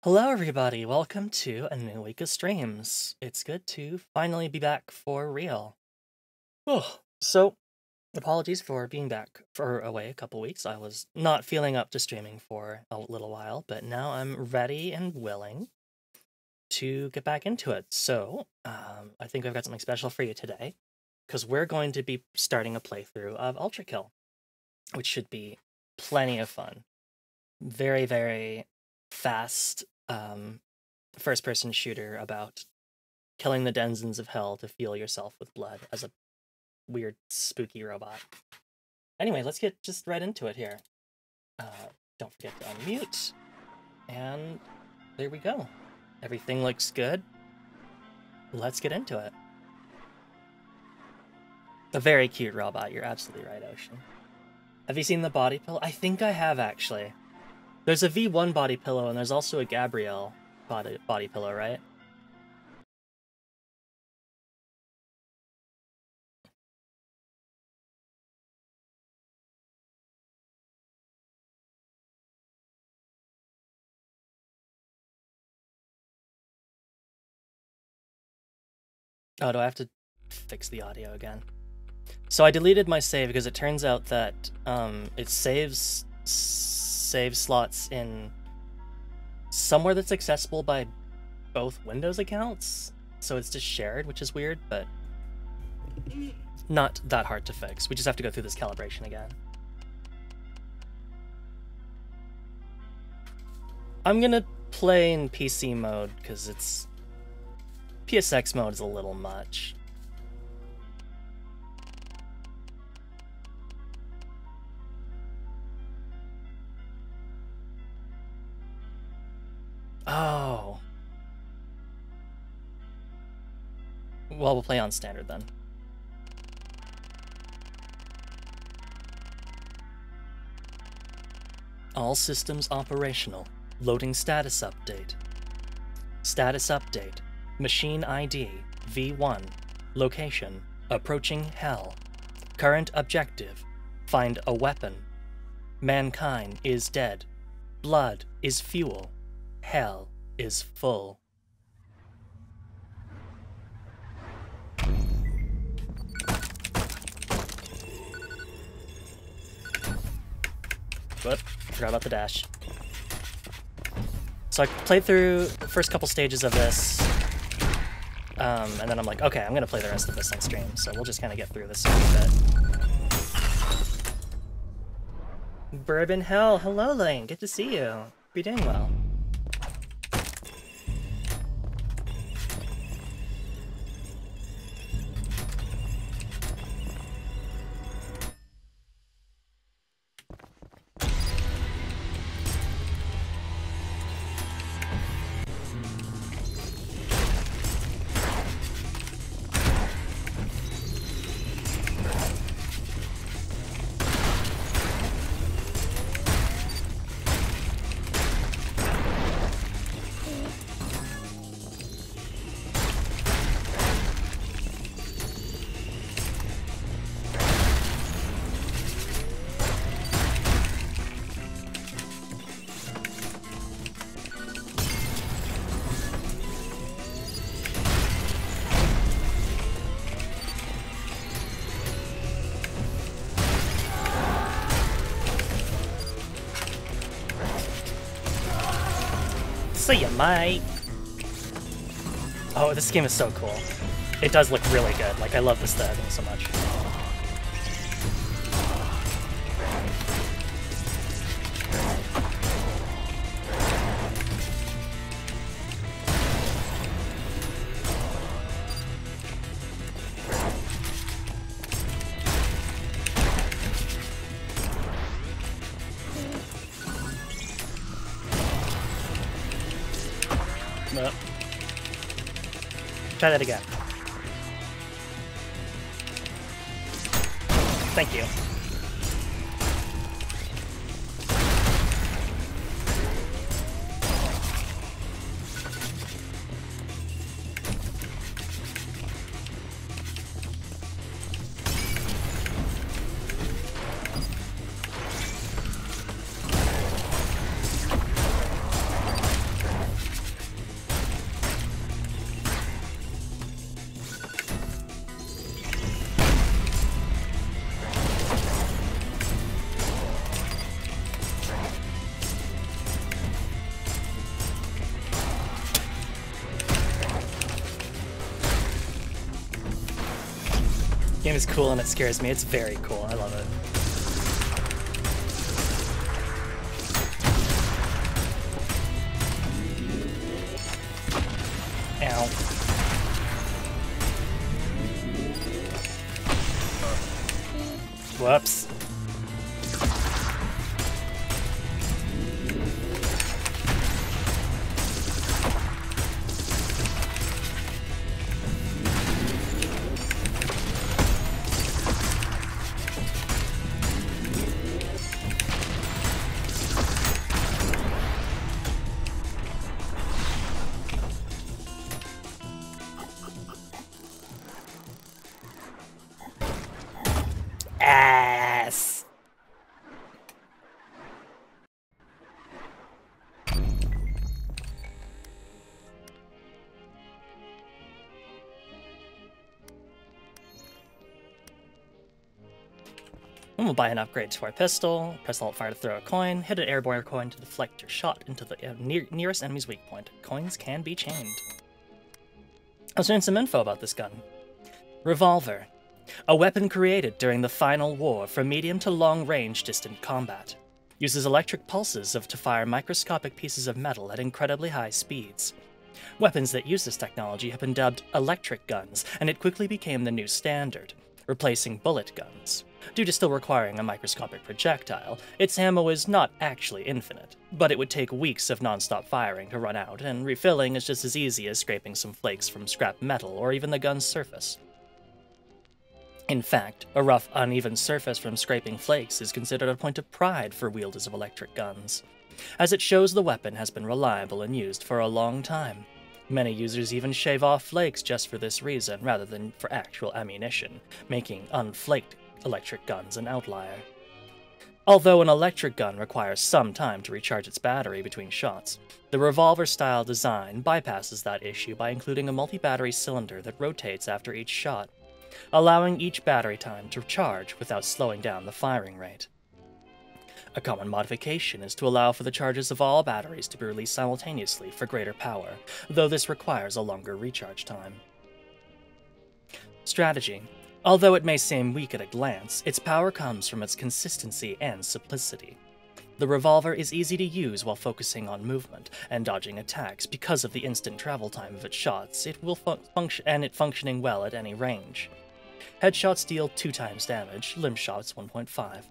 Hello, everybody. Welcome to a new week of streams. It's good to finally be back for real. Oh, so apologies for being back for away a couple weeks. I was not feeling up to streaming for a little while, but now I'm ready and willing to get back into it. So I think I've got something special for you today, because we're going to be starting a playthrough of ULTRAKILL, which should be plenty of fun. Very, very fast first-person shooter about killing the denizens of hell to fuel yourself with blood as a weird, spooky robot. Anyway, let's get just right into it here. Don't forget to unmute. And there we go. Everything looks good. Let's get into it. A very cute robot. You're absolutely right, Ocean. Have you seen the body pillow? I think I have, actually. There's a V1 body pillow, and there's also a Gabrielle body pillow, right? Oh, do I have to fix the audio again? So I deleted my save because it turns out that it saves save slots in somewhere that's accessible by both Windows accounts. So it's just shared, which is weird, but not that hard to fix. We just have to go through this calibration again. I'm gonna play in PC mode because it's PSX mode is a little much. Oh. Well, we'll play on standard then. All systems operational. Loading status update. Status update. Machine ID V1. Location. Approaching Hell. Current objective. Find a weapon. Mankind is dead. Blood is fuel. Hell is full. Whoop, forgot about the dash. So I played through the first couple stages of this, and then I'm like, okay, I'm gonna play the rest of this on stream, so we'll just kind of get through this a bit. Bourbon Hell, hello Lane, good to see you. Hope you're doing well. See ya, mate! Oh, this game is so cool. It does look really good. Like, I love this thing so much. No. Try that again. Thank you. game is cool and it scares me. It's very cool. I love it. Ow. Whoops. Ass. And we'll buy an upgrade to our pistol, press Alt Fire to throw a coin, hit an airborne coin to deflect your shot into the nearest enemy's weak point. Coins can be chained. I was doing some info about this gun. Revolver. A weapon created during the final war for medium to long-range distant combat. Uses electric pulses to fire microscopic pieces of metal at incredibly high speeds. Weapons that use this technology have been dubbed electric guns, and it quickly became the new standard, replacing bullet guns. Due to still requiring a microscopic projectile, its ammo is not actually infinite, but it would take weeks of non-stop firing to run out, and refilling is just as easy as scraping some flakes from scrap metal or even the gun's surface. In fact, a rough, uneven surface from scraping flakes is considered a point of pride for wielders of electric guns, as it shows the weapon has been reliable and used for a long time. Many users even shave off flakes just for this reason, rather than for actual ammunition, making unflaked electric guns an outlier. Although an electric gun requires some time to recharge its battery between shots, the revolver-style design bypasses that issue by including a multi-battery cylinder that rotates after each shot, allowing each battery time to charge without slowing down the firing rate. A common modification is to allow for the charges of all batteries to be released simultaneously for greater power, though this requires a longer recharge time. Strategy. Although it may seem weak at a glance, its power comes from its consistency and simplicity. The revolver is easy to use while focusing on movement and dodging attacks because of the instant travel time of its shots. It will functioning well at any range. Headshots deal 2 times damage, limb shots 1.5.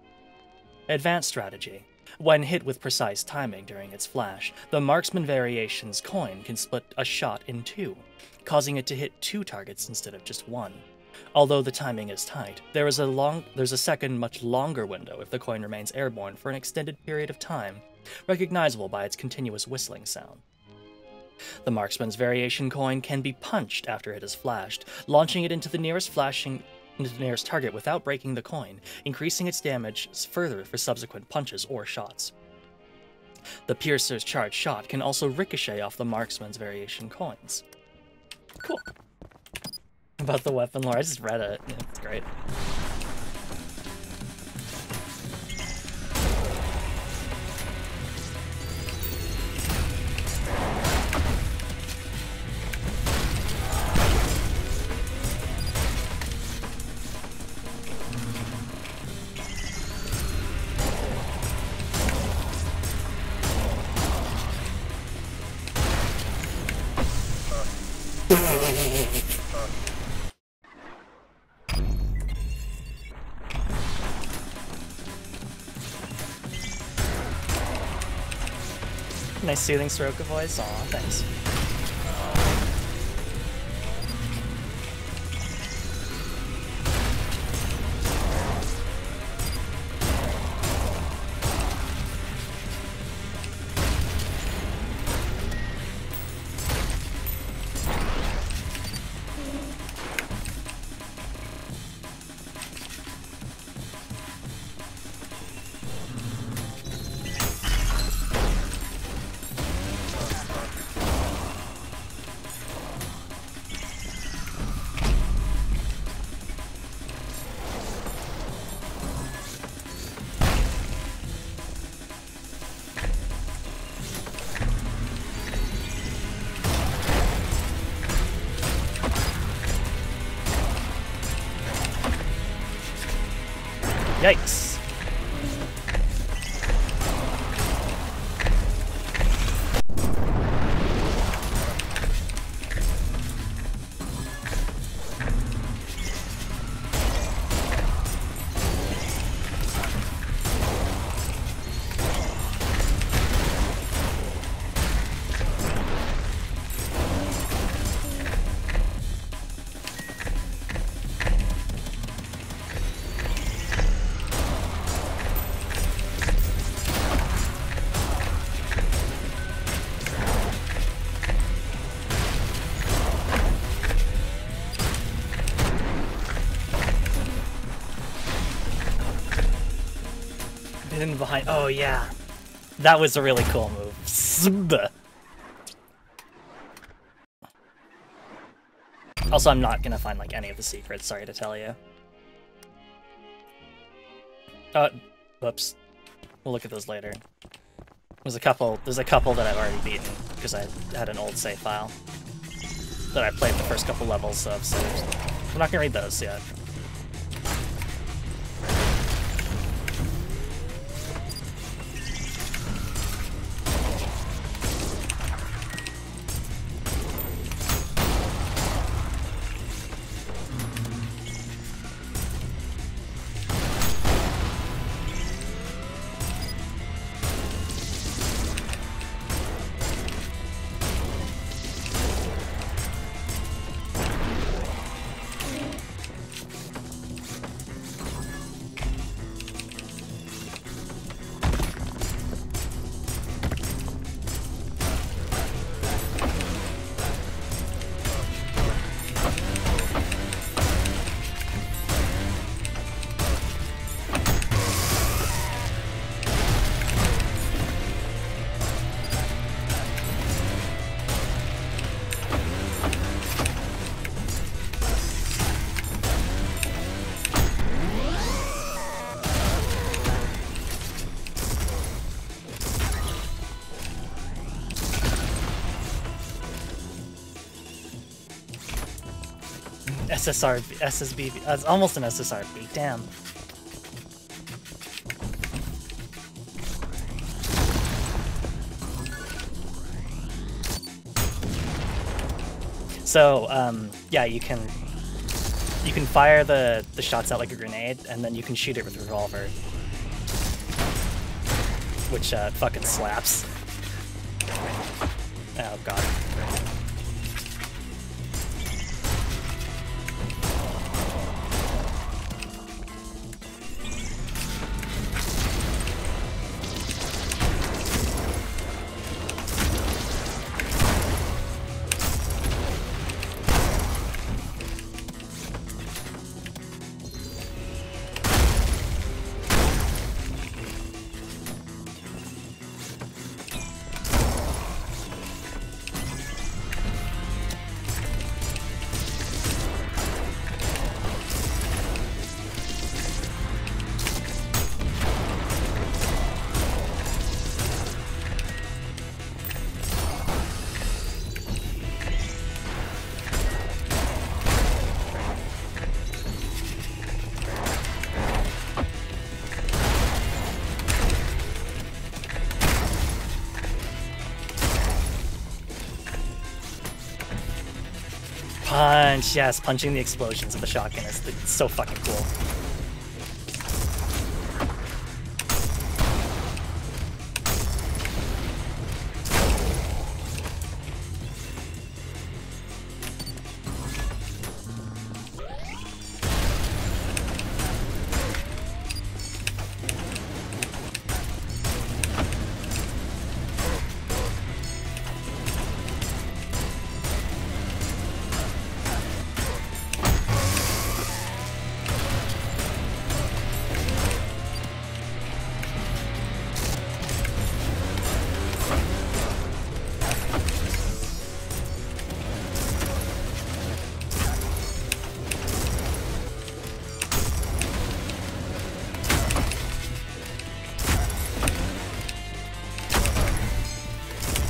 Advanced strategy. When hit with precise timing during its flash, the Marksman Variations coin can split a shot in 2, causing it to hit 2 targets instead of just 1. Although the timing is tight, there's a second, much longer window if the coin remains airborne for an extended period of time, recognizable by its continuous whistling sound. The Marksman's Variation coin can be punched after it is flashed, launching it into the nearest target without breaking the coin, increasing its damage further for subsequent punches or shots. The Piercer's charged shot can also ricochet off the Marksman's Variation coins. Cool. About the weapon lore, I just read it. Yeah, it's great. Nice soothing stroke of voice. Aw, thanks. Yikes. Hidden behind. Oh yeah, that was a really cool move. Also, I'm not gonna find like any of the secrets. Sorry to tell you. Whoops. We'll look at those later. There's a couple that I've already beaten because I had an old save file that I played the first couple levels of. So we're not gonna read those yet. SSB, that's almost an SSRB, damn. So, yeah, you can fire the shots out like a grenade, and then you can shoot it with a revolver. Which, fucking slaps. Oh god. Punch, yes, punching the explosions of the shotgun is so fucking cool.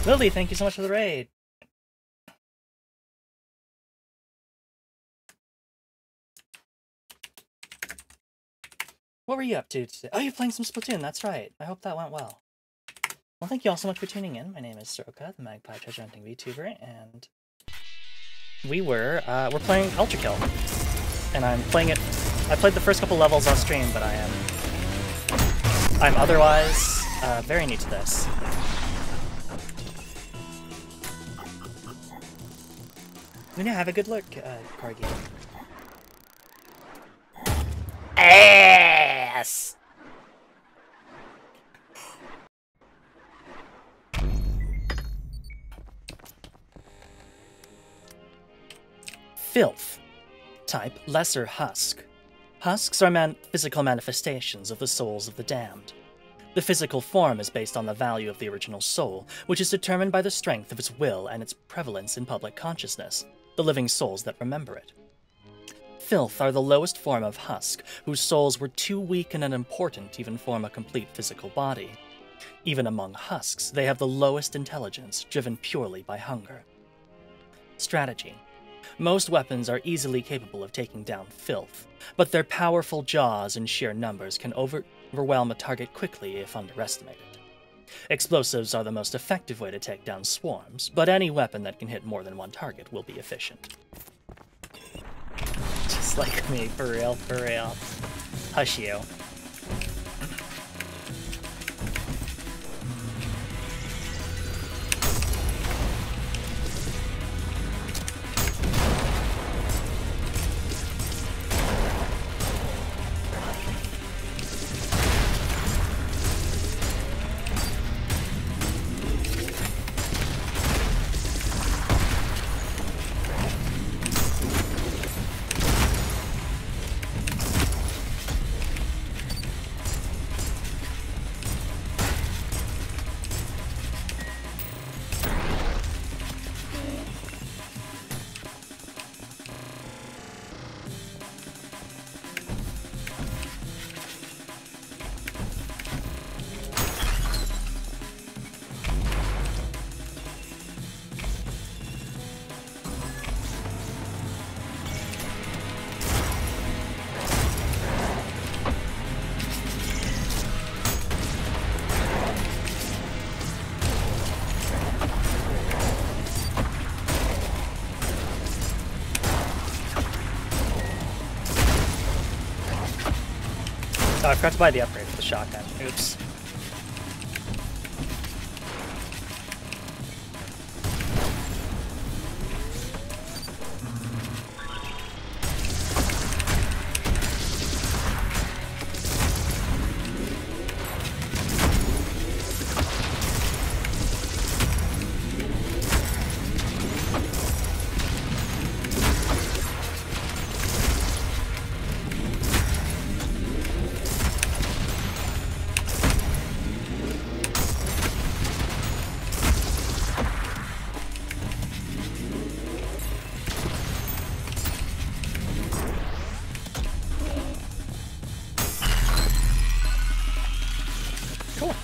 Lily, thank you so much for the raid. What were you up to today? Oh, you're playing some Splatoon, that's right. I hope that went well. Well, thank you all so much for tuning in. My name is Soroka, the Magpie Treasure Hunting VTuber, and we're playing ULTRAKILL. And I'm playing it. I played the first couple levels off stream, but I'm otherwise very new to this. Yeah, have a good look, Corgi. Ass! Filth. Type, lesser husk. Husks are physical manifestations of the souls of the damned. The physical form is based on the value of the original soul, which is determined by the strength of its will and its prevalence in public consciousness, the living souls that remember it. Filth are the lowest form of husk, whose souls were too weak and unimportant to even form a complete physical body. Even among husks, they have the lowest intelligence, driven purely by hunger. Strategy. Most weapons are easily capable of taking down filth, but their powerful jaws and sheer numbers can overwhelm a target quickly if underestimated. Explosives are the most effective way to take down swarms, but any weapon that can hit more than one target will be efficient. Just like me, for real, for real. Hush you. Oh, I forgot to buy the upgrade for the shotgun. Oops. Cool.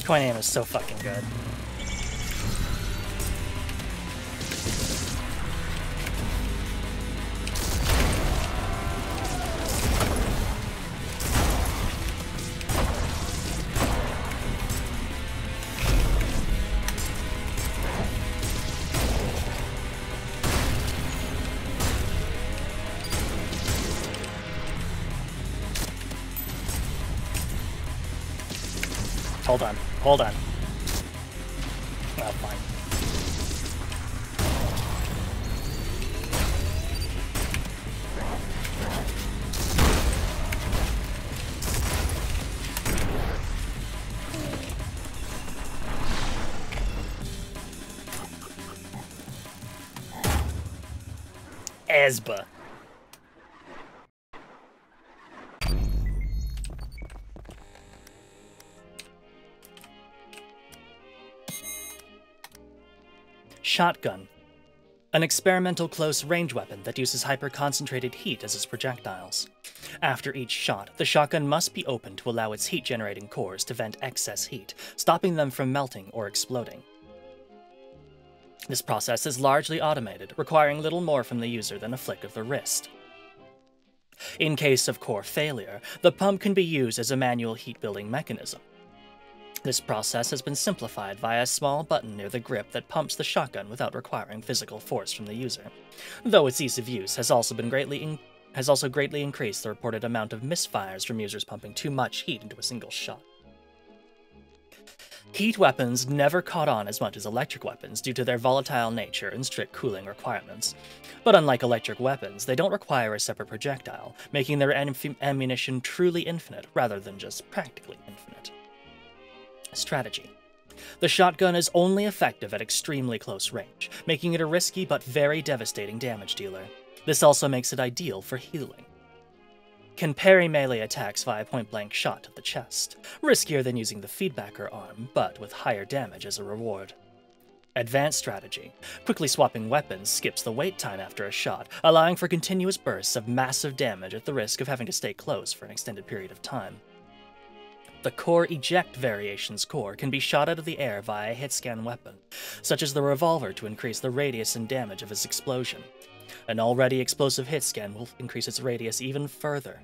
Coin aim is so fucking good. Hold on, hold on. Oh, fine. Esba. Shotgun. An experimental close-range weapon that uses hyper-concentrated heat as its projectiles. After each shot, the shotgun must be opened to allow its heat-generating cores to vent excess heat, stopping them from melting or exploding. This process is largely automated, requiring little more from the user than a flick of the wrist. In case of core failure, the pump can be used as a manual heat-building mechanism. This process has been simplified via a small button near the grip that pumps the shotgun without requiring physical force from the user, though its ease of use has also greatly increased the reported amount of misfires from users pumping too much heat into a single shot. Heat weapons never caught on as much as electric weapons due to their volatile nature and strict cooling requirements. But unlike electric weapons, they don't require a separate projectile, making their ammunition truly infinite rather than just practically infinite. Strategy. The shotgun is only effective at extremely close range, making it a risky but very devastating damage dealer. This also makes it ideal for healing. Can parry melee attacks via point-blank shot to the chest, riskier than using the feedbacker arm, but with higher damage as a reward. Advanced strategy. Quickly swapping weapons skips the wait time after a shot, allowing for continuous bursts of massive damage at the risk of having to stay close for an extended period of time. The core eject variation's core can be shot out of the air via a hit-scan weapon, such as the revolver to increase the radius and damage of its explosion. An already explosive hit scan will increase its radius even further.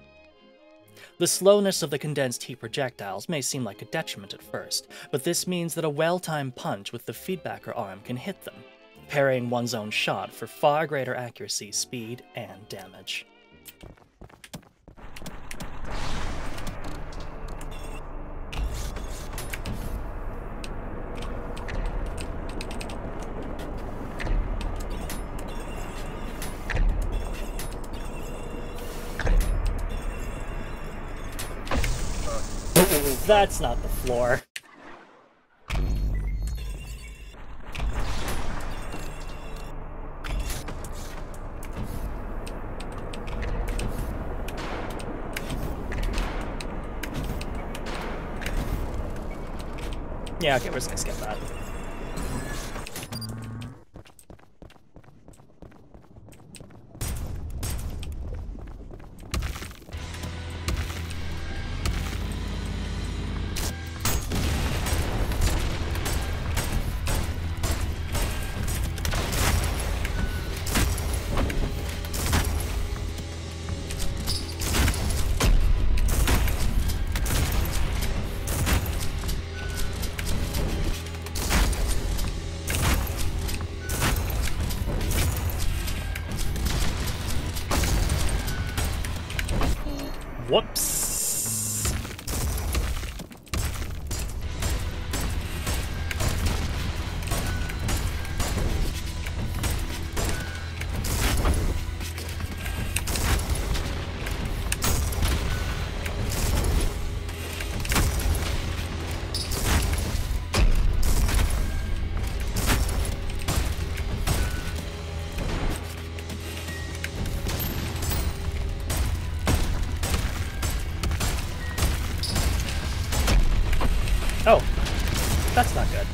The slowness of the condensed heat projectiles may seem like a detriment at first, but this means that a well-timed punch with the feedbacker arm can hit them, parrying one's own shot for far greater accuracy, speed, and damage. That's not the floor. Yeah, okay, we're just gonna skip that. Whoops. Oh, that's not good.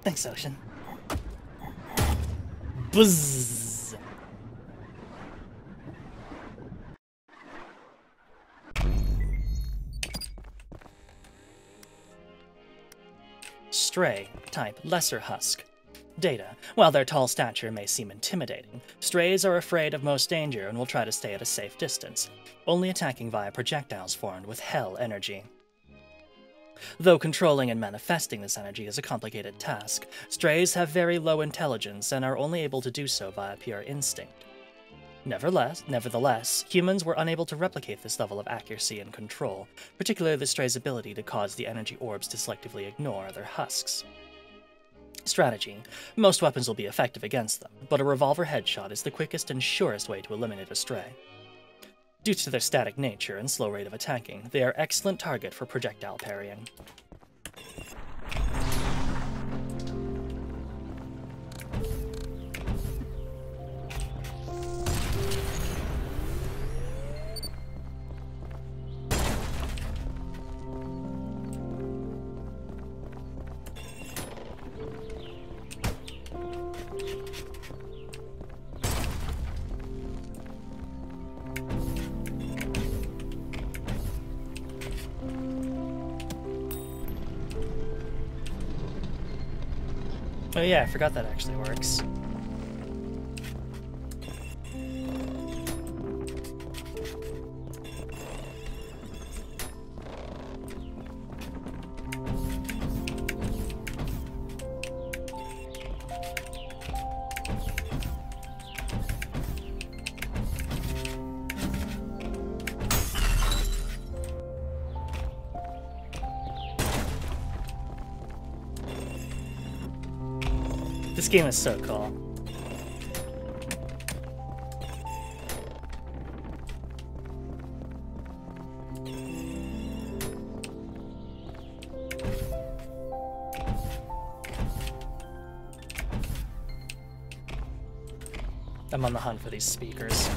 Thanks, Ocean. Buzz! Stray. Type lesser husk. Data. While their tall stature may seem intimidating, strays are afraid of most danger and will try to stay at a safe distance, only attacking via projectiles formed with hell energy. Though controlling and manifesting this energy is a complicated task, strays have very low intelligence and are only able to do so via pure instinct. Nevertheless, humans were unable to replicate this level of accuracy and control, particularly the stray's ability to cause the energy orbs to selectively ignore their husks. Strategy. Most weapons will be effective against them, but a revolver headshot is the quickest and surest way to eliminate a stray. Due to their static nature and slow rate of attacking, they are excellent target for projectile parrying. Oh yeah, I forgot that actually works. This game is so cool. I'm on the hunt for these speakers.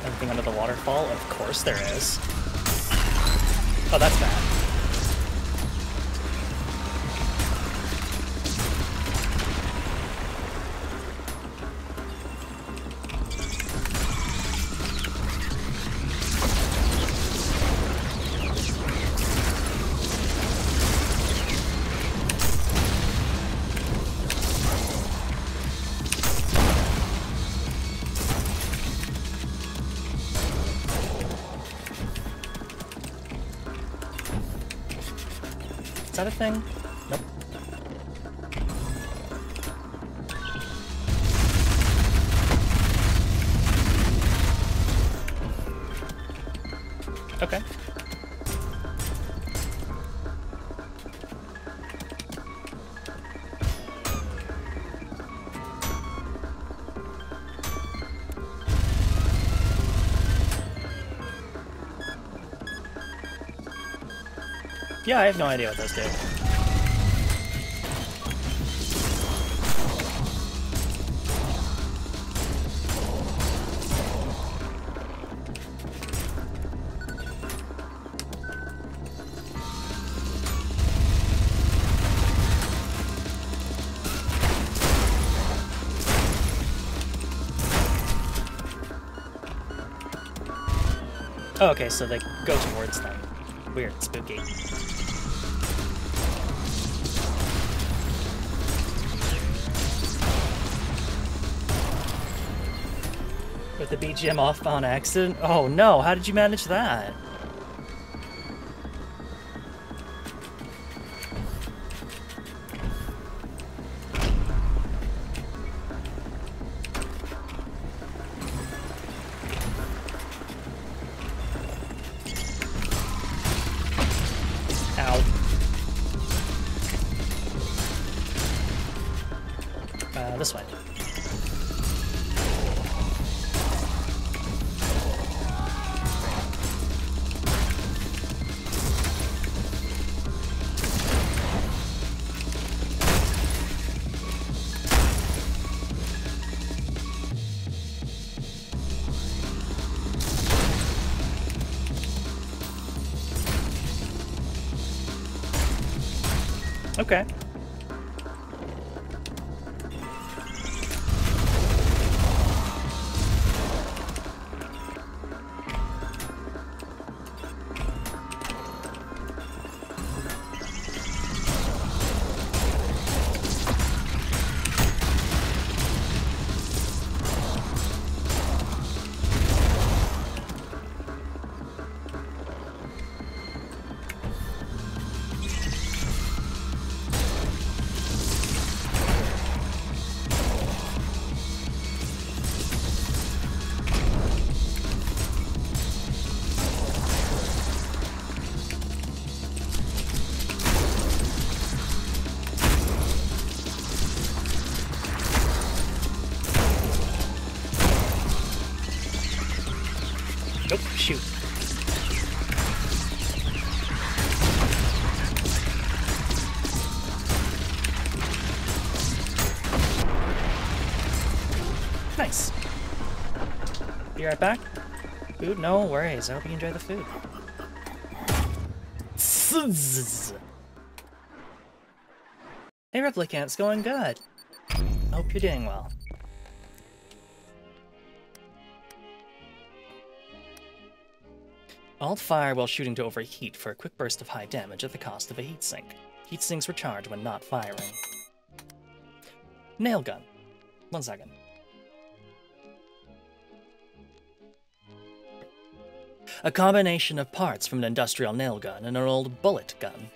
Anything under the waterfall? Of course there is. Oh, that's bad. Is that a thing? Nope. Okay. Yeah, I have no idea what those do. Oh, okay, so they go towards them. Weird, spooky. With the BGM off on accident? Oh no, how did you manage that? Ow. This way. Okay. Nope, shoot. Nice. Be right back. Food? No worries. I hope you enjoy the food. Hey, Replicant, it's going good. Hope you're doing well. Alt fire while shooting to overheat for a quick burst of high damage at the cost of a heatsink. Heatsinks recharge when not firing. Nail gun. 1 second. A combination of parts from an industrial nail gun and an old bullet gun.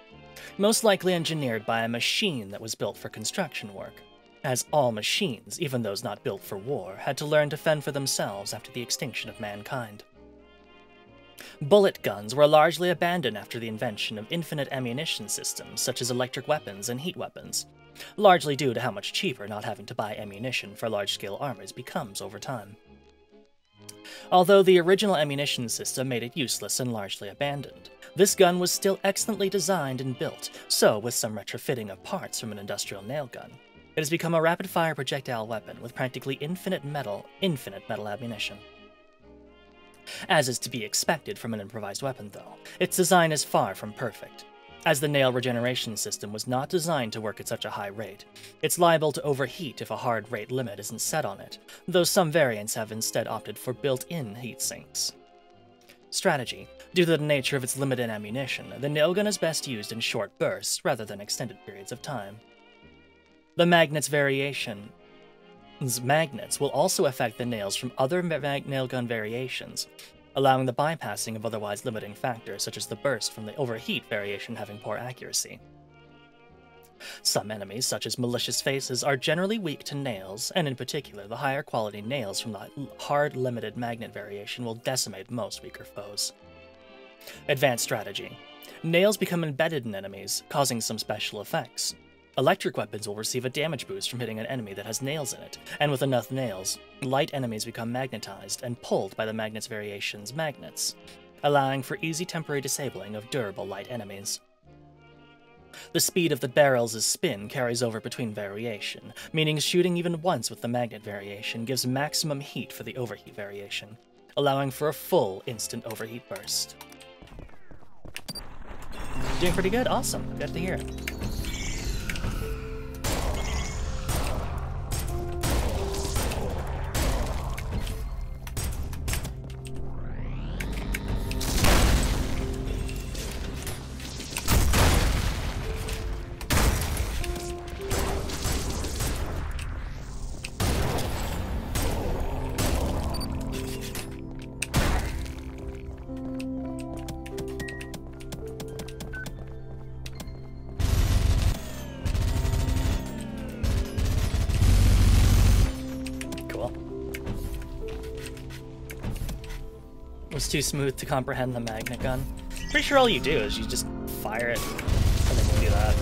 Most likely engineered by a machine that was built for construction work. As all machines, even those not built for war, had to learn to fend for themselves after the extinction of mankind. Bullet guns were largely abandoned after the invention of infinite ammunition systems such as electric weapons and heat weapons, largely due to how much cheaper not having to buy ammunition for large-scale armors becomes over time. Although the original ammunition system made it useless and largely abandoned, this gun was still excellently designed and built, so with some retrofitting of parts from an industrial nail gun, it has become a rapid-fire projectile weapon with practically infinite metal ammunition. As is to be expected from an improvised weapon, though, its design is far from perfect. As the nail regeneration system was not designed to work at such a high rate, it's liable to overheat if a hard rate limit isn't set on it, though some variants have instead opted for built-in heat sinks. Strategy. Due to the nature of its limited ammunition, the nail gun is best used in short bursts rather than extended periods of time. The magnets will also affect the nails from other nail gun variations, allowing the bypassing of otherwise limiting factors such as the burst from the overheat variation having poor accuracy. Some enemies, such as malicious faces, are generally weak to nails, and in particular the higher quality nails from the hard limited magnet variation will decimate most weaker foes. Advanced strategy. Nails become embedded in enemies, causing some special effects. Electric weapons will receive a damage boost from hitting an enemy that has nails in it, and with enough nails, light enemies become magnetized and pulled by the magnet's variation's magnets, allowing for easy temporary disabling of durable light enemies. The speed of the barrel's spin carries over between variation, meaning shooting even once with the magnet variation gives maximum heat for the overheat variation, allowing for a full instant overheat burst. Doing pretty good? Awesome. Good to hear it. was too smooth to comprehend the magnet gun. Pretty sure all you do is you just fire it, and then you do that.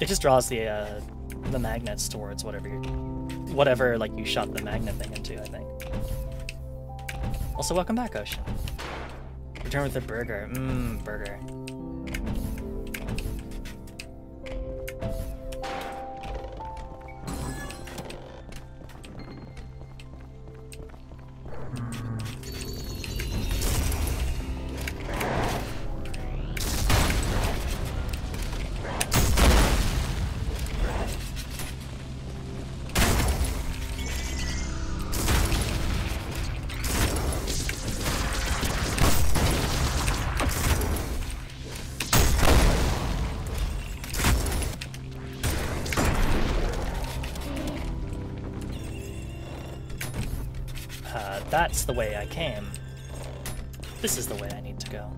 It just draws the magnets towards whatever like you shot the magnet thing into, I think. Also, welcome back, Ocean. Return with a burger. Burger. That's the way I came. This is the way I need to go.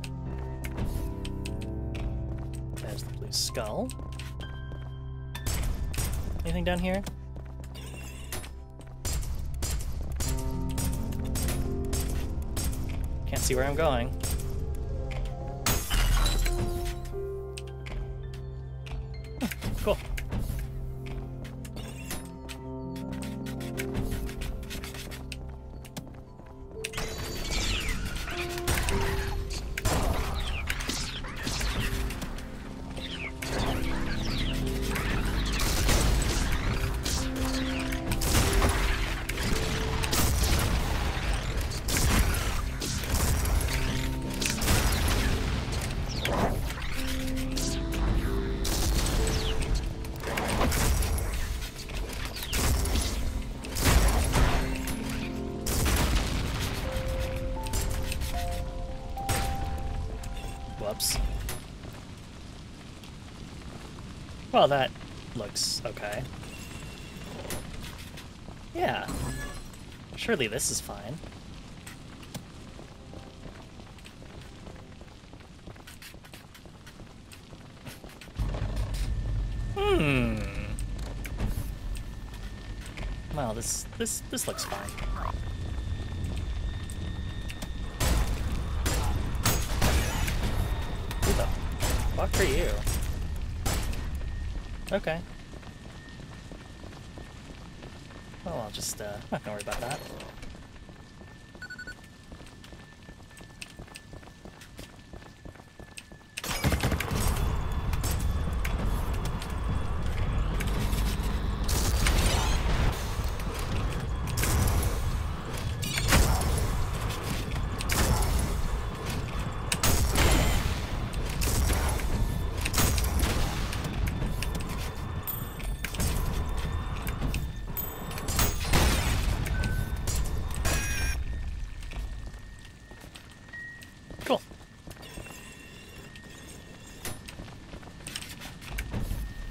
There's the blue skull. Anything down here? Can't see where I'm going. Cool. Whoops. Well, that looks okay. Yeah. Surely this is fine. Well, this looks fine. Who the fuck are you? Okay. Well, I'll just, not gonna worry about that. Cool.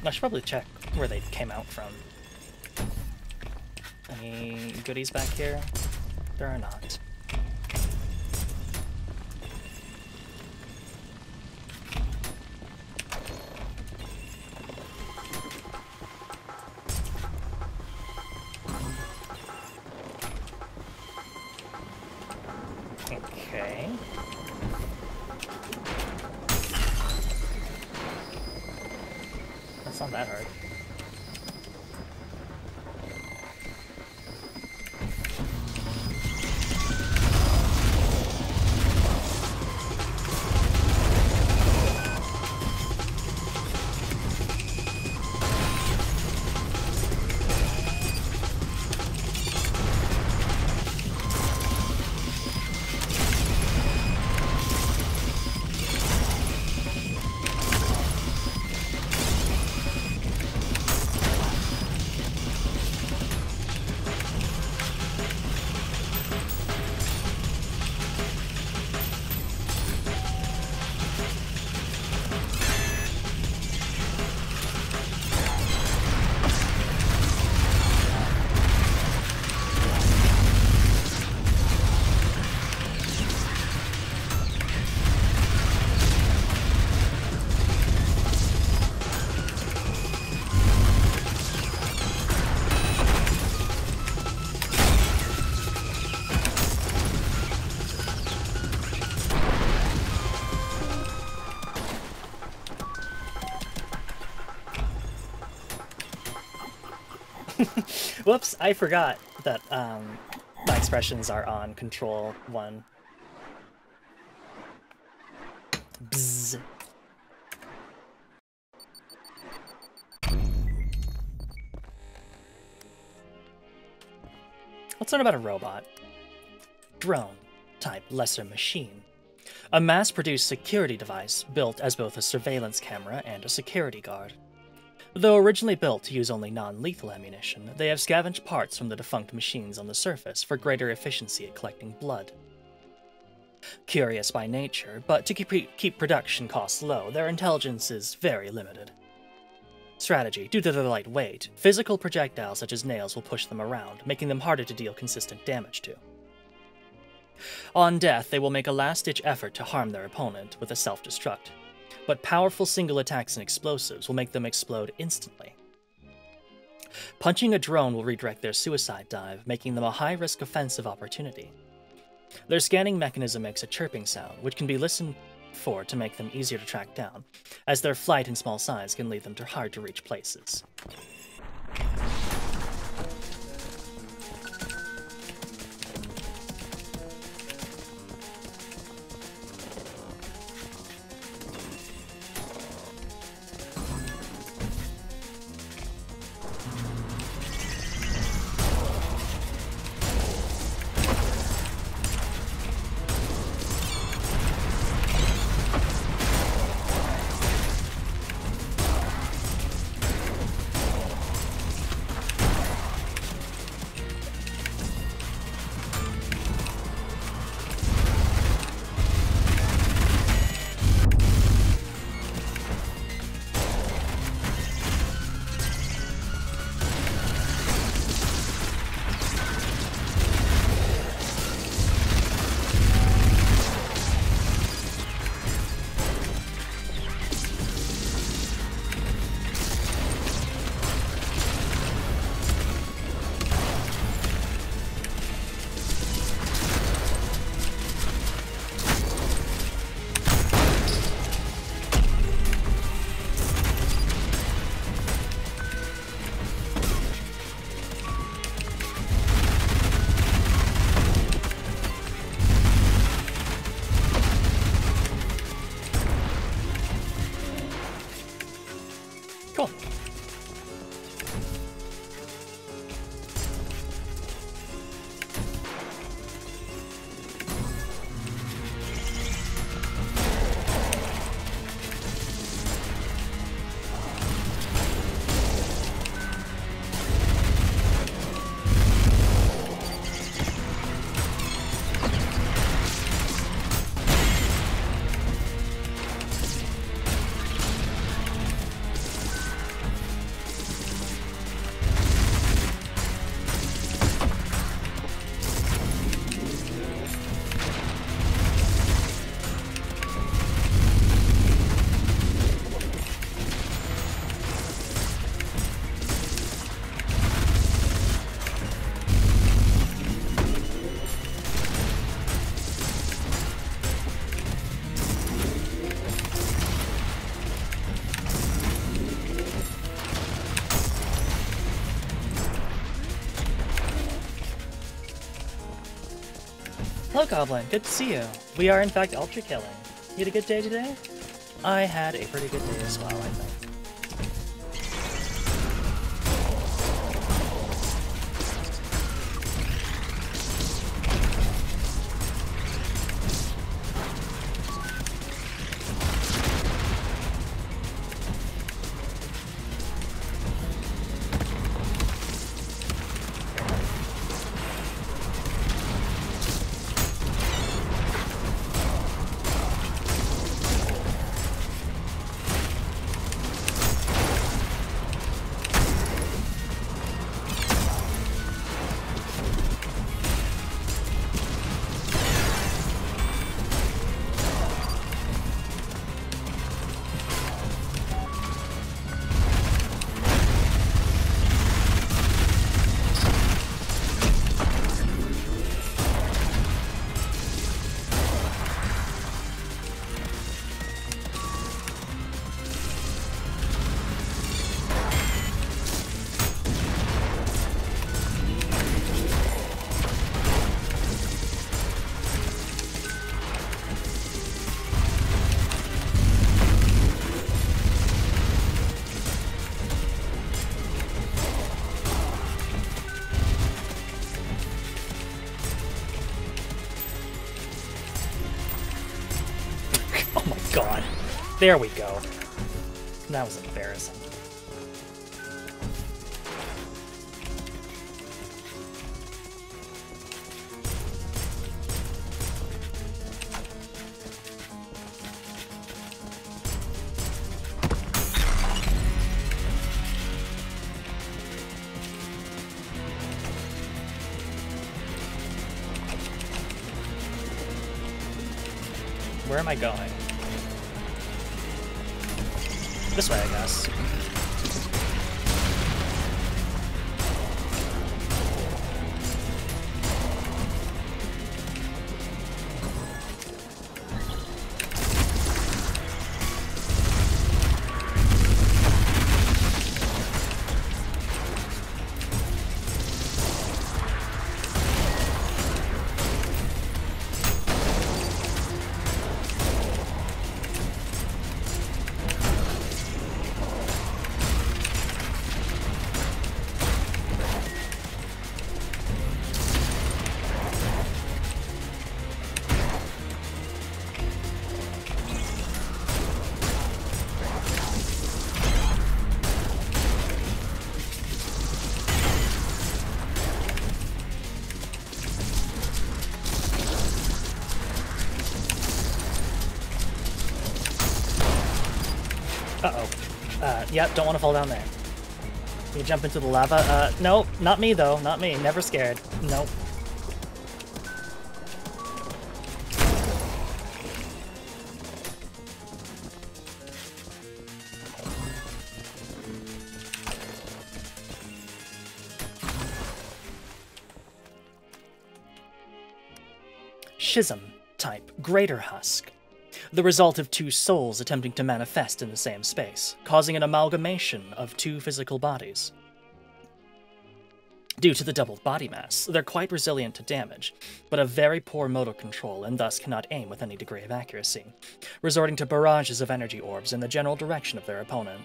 I should probably check where they came out from. Any goodies back here? There are not. Okay. That's not that hard. Whoops, I forgot that my expressions are on control 1. Bzz. Let's learn about a robot. Drone, type lesser machine. A mass-produced security device built as both a surveillance camera and a security guard. Though originally built to use only non-lethal ammunition, they have scavenged parts from the defunct machines on the surface for greater efficiency at collecting blood. Curious by nature, but to keep production costs low, their intelligence is very limited. Strategy: due to their light weight, physical projectiles such as nails will push them around, making them harder to deal consistent damage to. On death, they will make a last-ditch effort to harm their opponent with a self-destruct, but powerful single attacks and explosives will make them explode instantly. Punching a drone will redirect their suicide dive, making them a high-risk offensive opportunity. Their scanning mechanism makes a chirping sound, which can be listened for to make them easier to track down, as their flight and small size can lead them to hard-to-reach places. Cool. Hello, Goblin. Good to see you. We are, in fact, ultra-killing. You had a good day today? I had a pretty good day as well, I think. There we go. That was embarrassing. Where am I going? This way, I guess. Uh-oh. Yep, don't want to fall down there. You jump into the lava? No, not me, though. Not me. Never scared. Nope. Schism. Type. Greater Husk. The result of two souls attempting to manifest in the same space, causing an amalgamation of two physical bodies. Due to the doubled body mass, they're quite resilient to damage, but have very poor motor control and thus cannot aim with any degree of accuracy, resorting to barrages of energy orbs in the general direction of their opponent.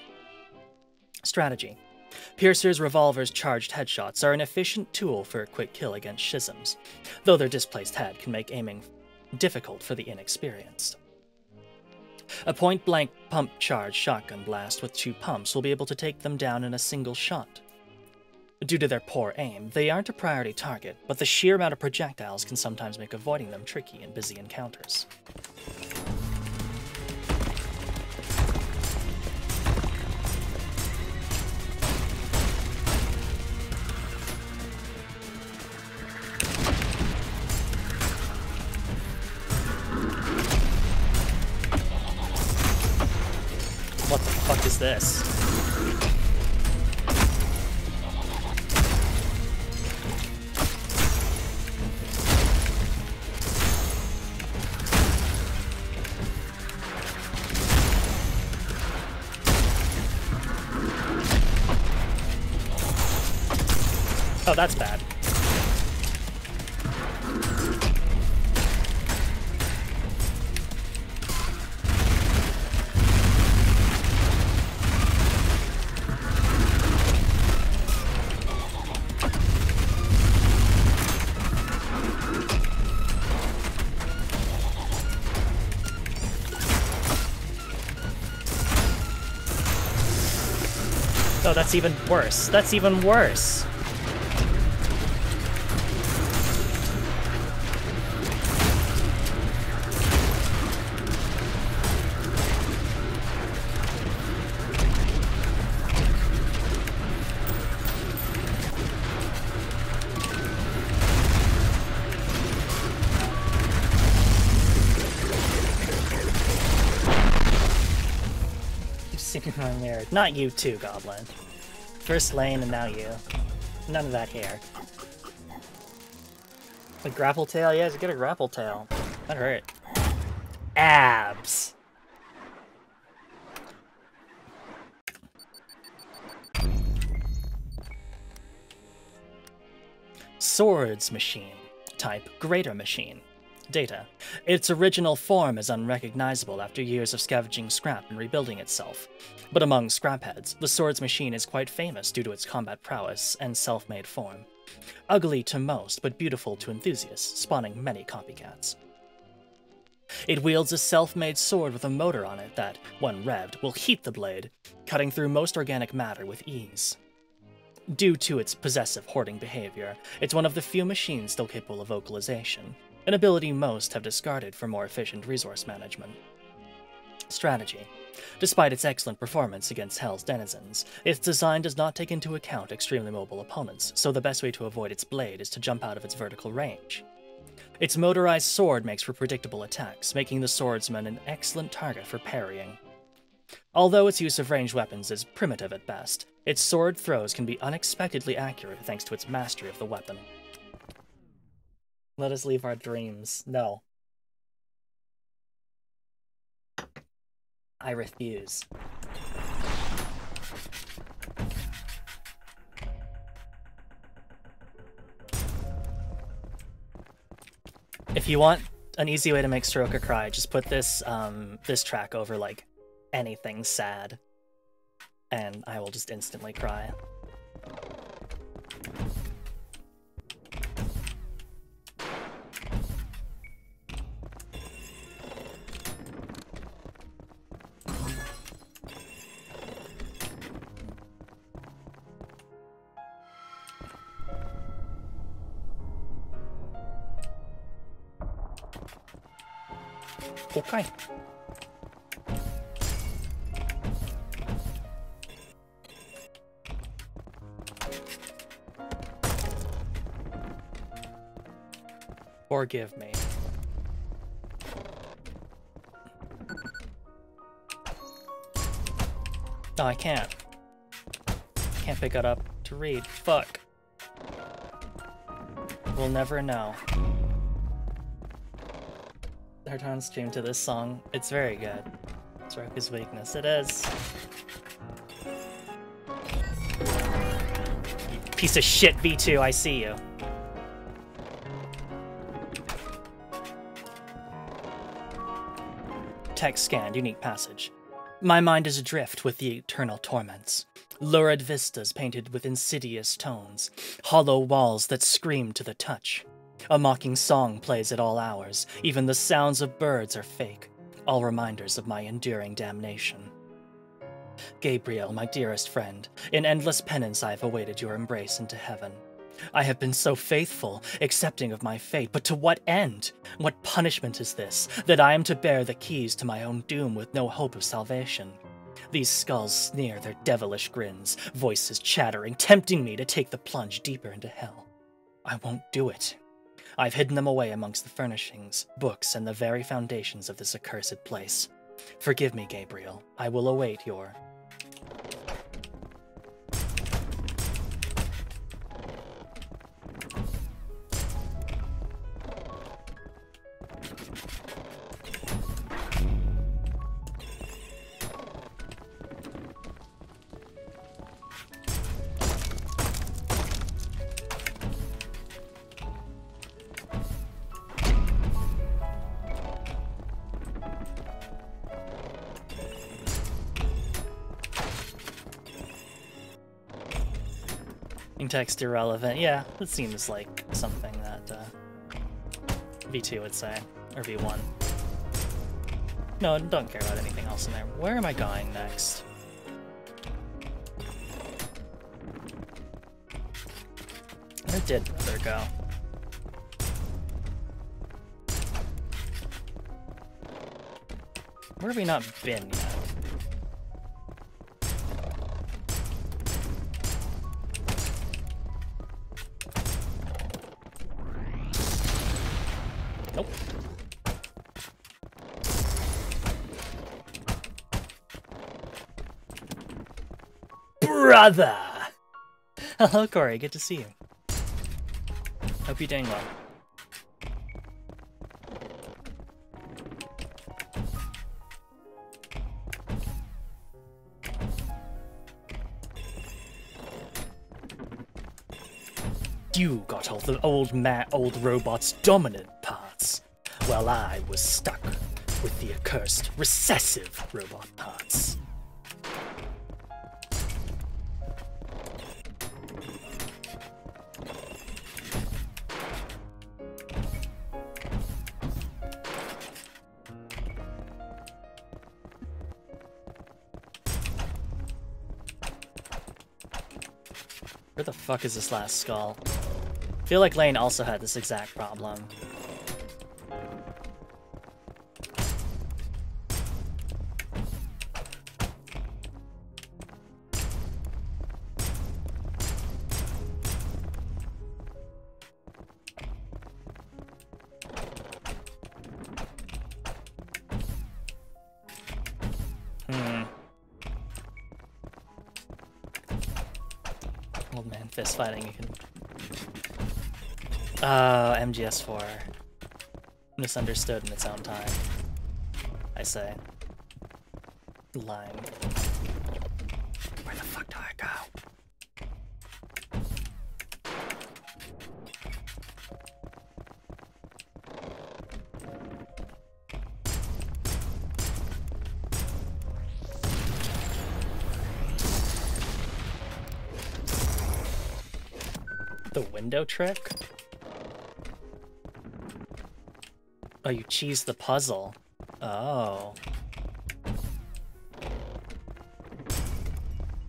Strategy. Piercer's revolver's charged headshots are an efficient tool for a quick kill against schisms, though their displaced head can make aiming difficult for the inexperienced. A point-blank pump-charged shotgun blast with two pumps will be able to take them down in a single shot. Due to their poor aim, they aren't a priority target, but the sheer amount of projectiles can sometimes make avoiding them tricky in busy encounters. What the fuck is this? Oh, that's bad. Oh, that's even worse. That's even worse. Not you too, Goblin. First lane and now you. None of that here. A grapple tail? Yeah, get a grapple tail. That hurt. Abs! Swords Machine. Type Greater Machine. Data. Its original form is unrecognizable after years of scavenging scrap and rebuilding itself. But among scrapheads, the Swords Machine is quite famous due to its combat prowess and self-made form. Ugly to most, but beautiful to enthusiasts, spawning many copycats. It wields a self-made sword with a motor on it that, when revved, will heat the blade, cutting through most organic matter with ease. Due to its possessive hoarding behavior, it's one of the few machines still capable of vocalization, an ability most have discarded for more efficient resource management. Strategy. Despite its excellent performance against Hell's denizens, its design does not take into account extremely mobile opponents, so the best way to avoid its blade is to jump out of its vertical range. Its motorized sword makes for predictable attacks, making the swordsman an excellent target for parrying. Although its use of ranged weapons is primitive at best, its sword throws can be unexpectedly accurate thanks to its mastery of the weapon. Let us leave our dreams. No. I refuse. If you want an easy way to make Soroka cry, just put this this track over like anything sad, and I will just instantly cry. Okay. Forgive me. No, I can't. Can't pick it up to read. Fuck. We'll never know. Return stream to this song. It's very good. It's Roku's weakness. It is. You piece of shit, V2, I see you. Text scanned, unique passage. My mind is adrift with the eternal torments. Lurid vistas painted with insidious tones. Hollow walls that scream to the touch. A mocking song plays at all hours. Even the sounds of birds are fake. All reminders of my enduring damnation. Gabriel, my dearest friend, in endless penance I have awaited your embrace into heaven. I have been so faithful, accepting of my fate, but to what end? What punishment is this, that I am to bear the keys to my own doom with no hope of salvation? These skulls sneer their devilish grins, voices chattering, tempting me to take the plunge deeper into hell. I won't do it. I've hidden them away amongst the furnishings, books, and the very foundations of this accursed place. Forgive me, Gabriel. I will await your... Text irrelevant. Yeah, that seems like something that V2 would say, or V1. No, don't care about anything else in there. Where am I going next? Where did Brother go? Where have we not been yet? Nope. Brother! Hello, Corey. Good to see you. Hope you're doing well. You got all the old robot's dominant parts, while I was stuck with the accursed recessive robot parts. Where the fuck is this last skull? I feel like Lane also had this exact problem. Old man fist fighting, you can... MGS4. Misunderstood in its own time. I say. Lime. Where the fuck do I go? The window trick? Oh, you cheese the puzzle. Oh.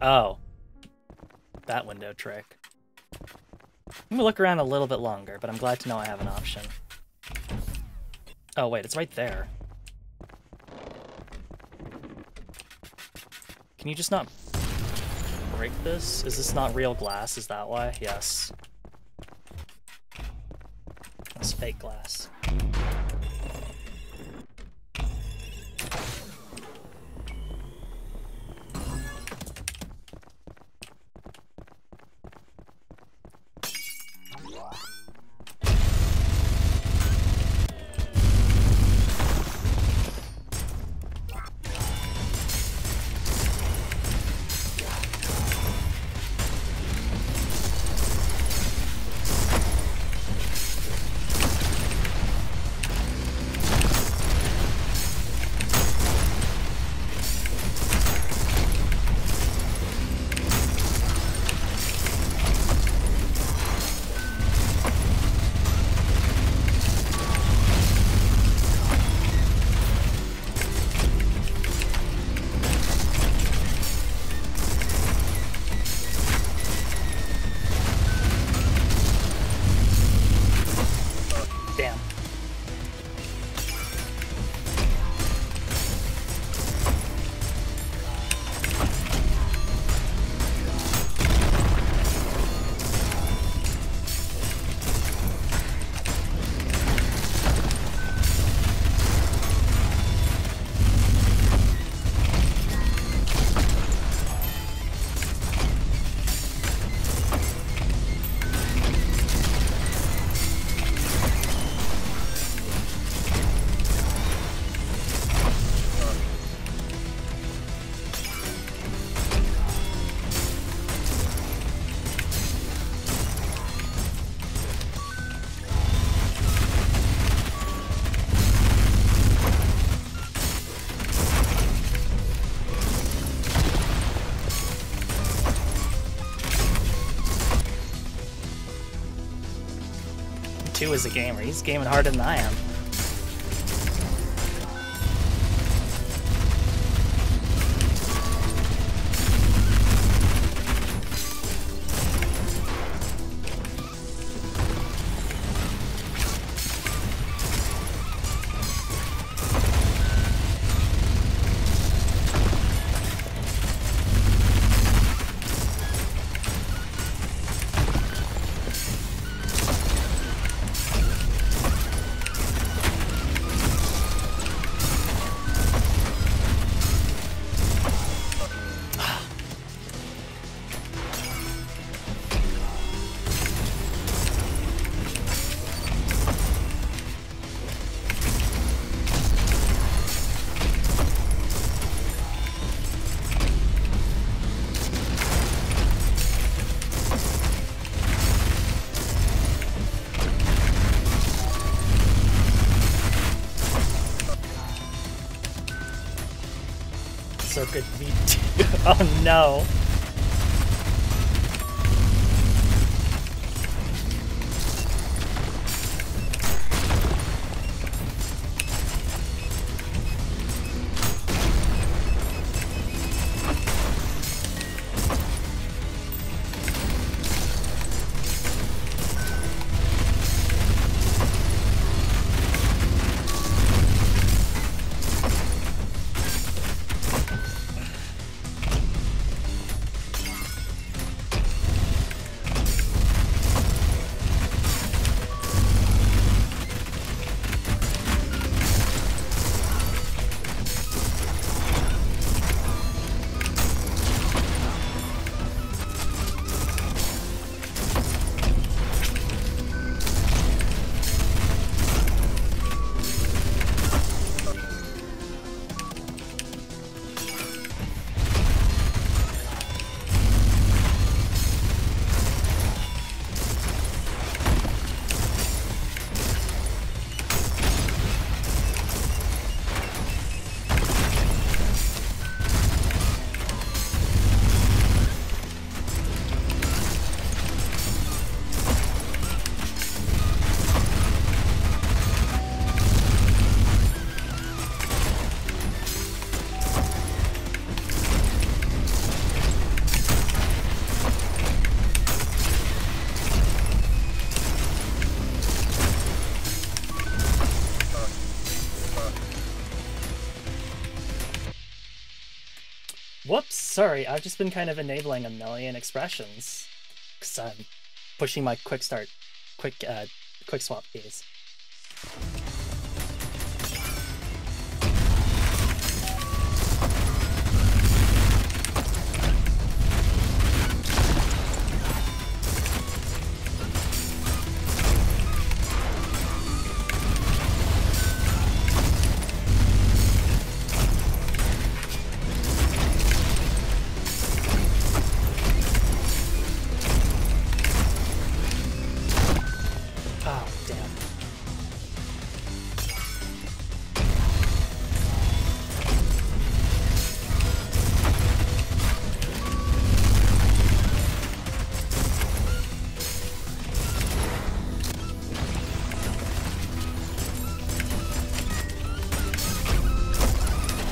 Oh. That window trick. I'm gonna look around a little bit longer, but I'm glad to know I have an option. Oh, wait, it's right there. Can you just not break this? Is this not real glass? Is that why? Yes. That's fake glass. Is a gamer. He's gaming harder than I am. So good V2. Oh no. Whoops, sorry, I've just been kind of enabling a million expressions. Because I'm pushing my quick swap keys.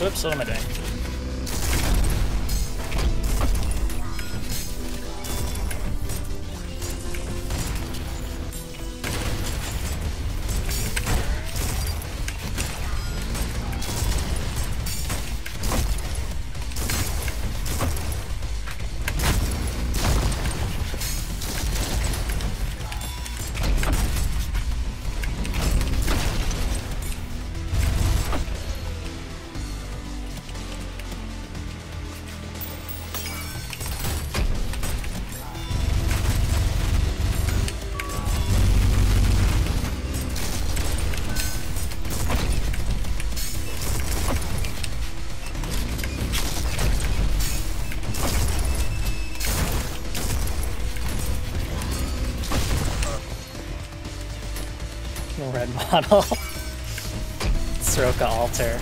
Oops, what am I doing? Red model. Soroka altar.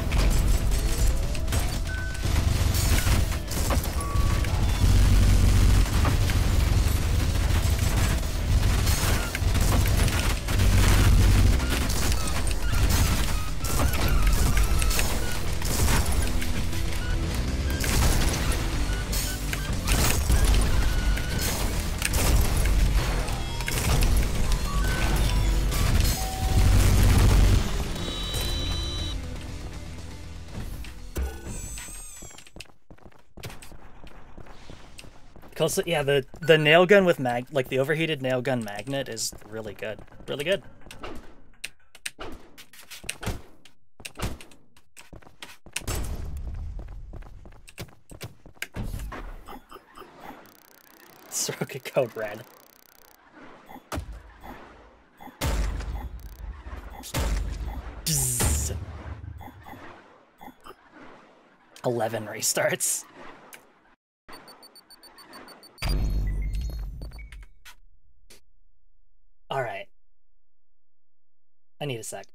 Also, yeah, the nail gun with like the overheated nail gun magnet is really good. Really good. Soroka code red. Bzz. 11 restarts. All right. I need a sec.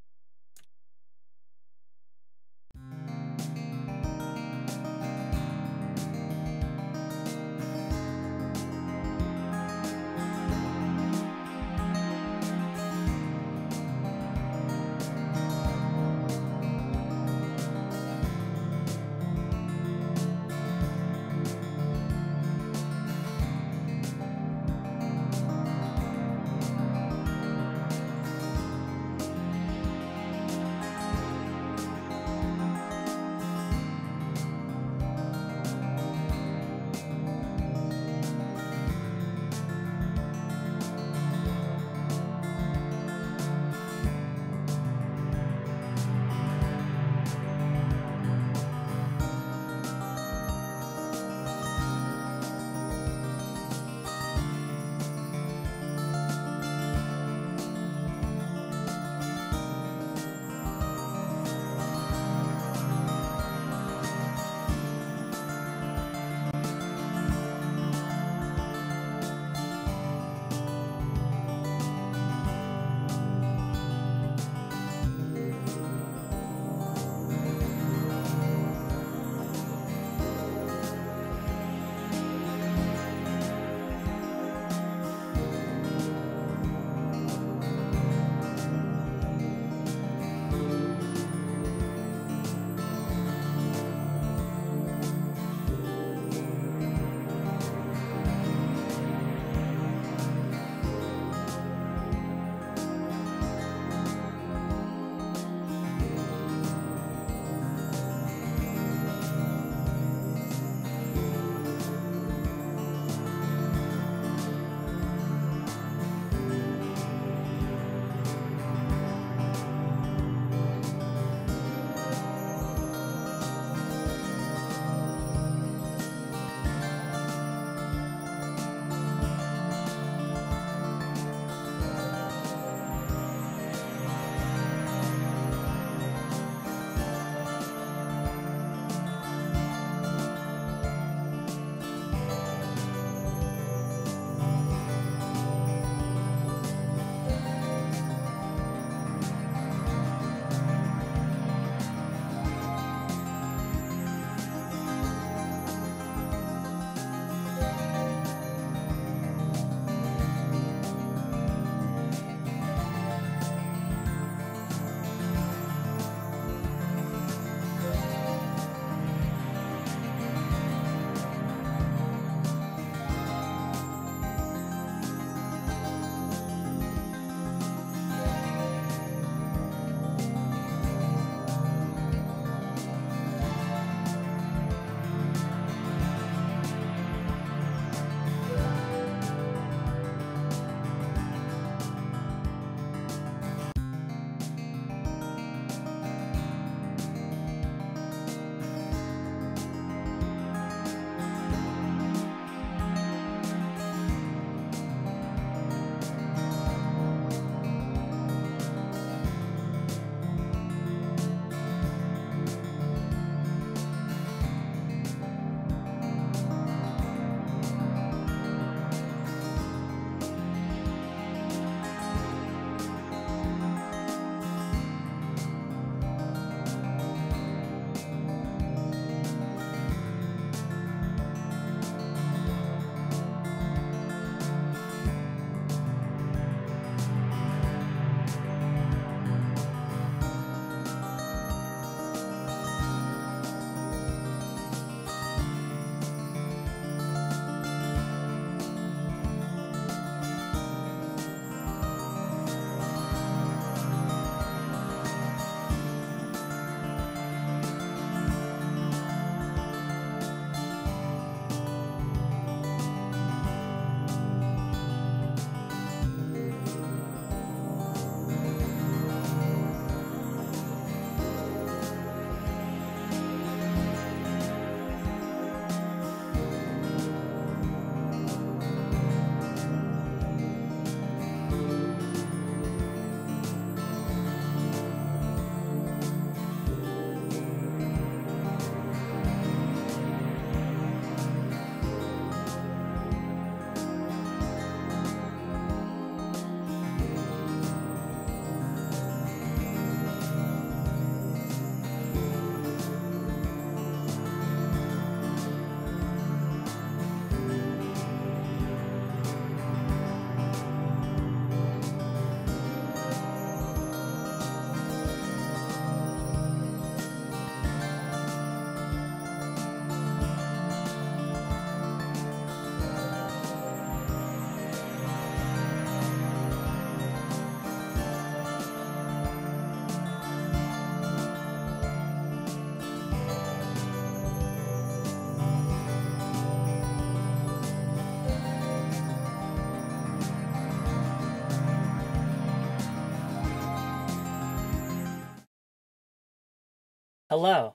Hello.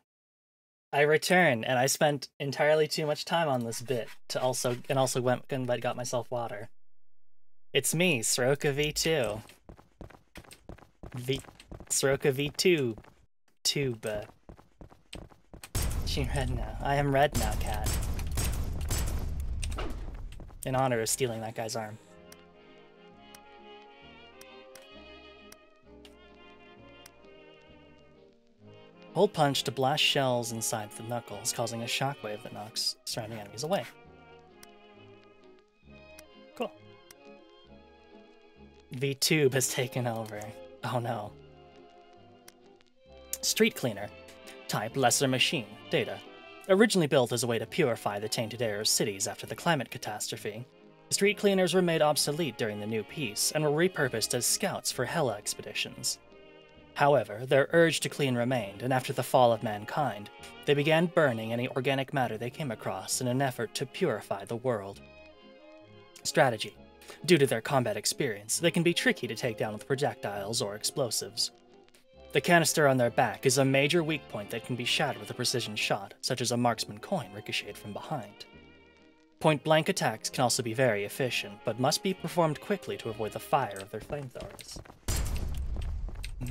I returned, and I spent entirely too much time on this bit to also went and got myself water. It's me, Soroka V2. Soroka V2 tube. She red now. I am red now, cat. In honor of stealing that guy's arm. Hold punch to blast shells inside the knuckles, causing a shockwave that knocks surrounding enemies away. Cool. V-Tube has taken over. Oh no. Street Cleaner. Type Lesser Machine. Data. Originally built as a way to purify the tainted air of cities after the climate catastrophe, street cleaners were made obsolete during the new peace and were repurposed as scouts for Hela expeditions. However, their urge to clean remained, and after the fall of mankind, they began burning any organic matter they came across in an effort to purify the world. Strategy. Due to their combat experience, they can be tricky to take down with projectiles or explosives. The canister on their back is a major weak point that can be shattered with a precision shot, such as a marksman coin ricocheted from behind. Point-blank attacks can also be very efficient, but must be performed quickly to avoid the fire of their flamethrowers.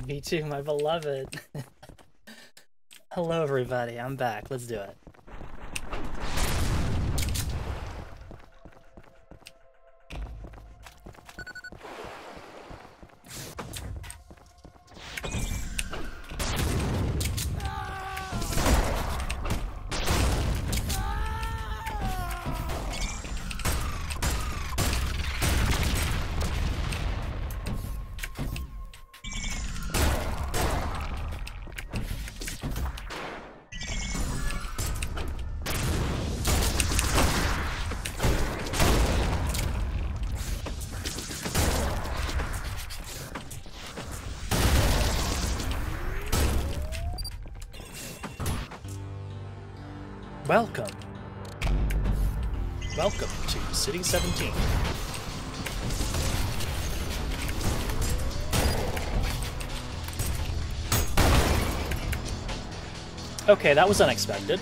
Me too, my beloved. Hello, everybody. I'm back. Let's do it. Welcome. Welcome to City 17. Okay, that was unexpected.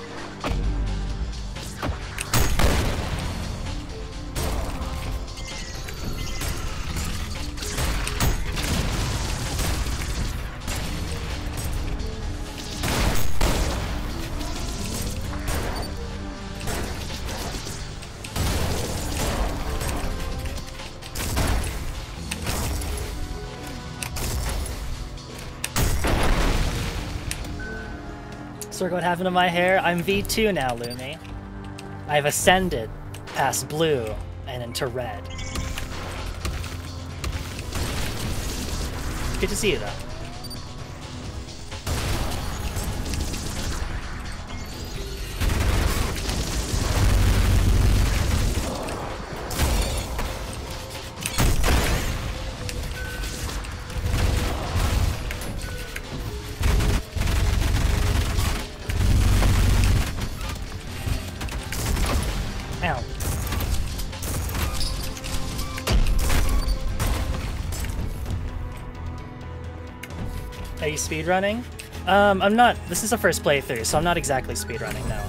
Look what happened to my hair. I'm V2 now, Lumi. I've ascended past blue and into red. Good to see you, though. Are you speedrunning? I'm not. This is a first playthrough, so I'm not exactly speedrunning now.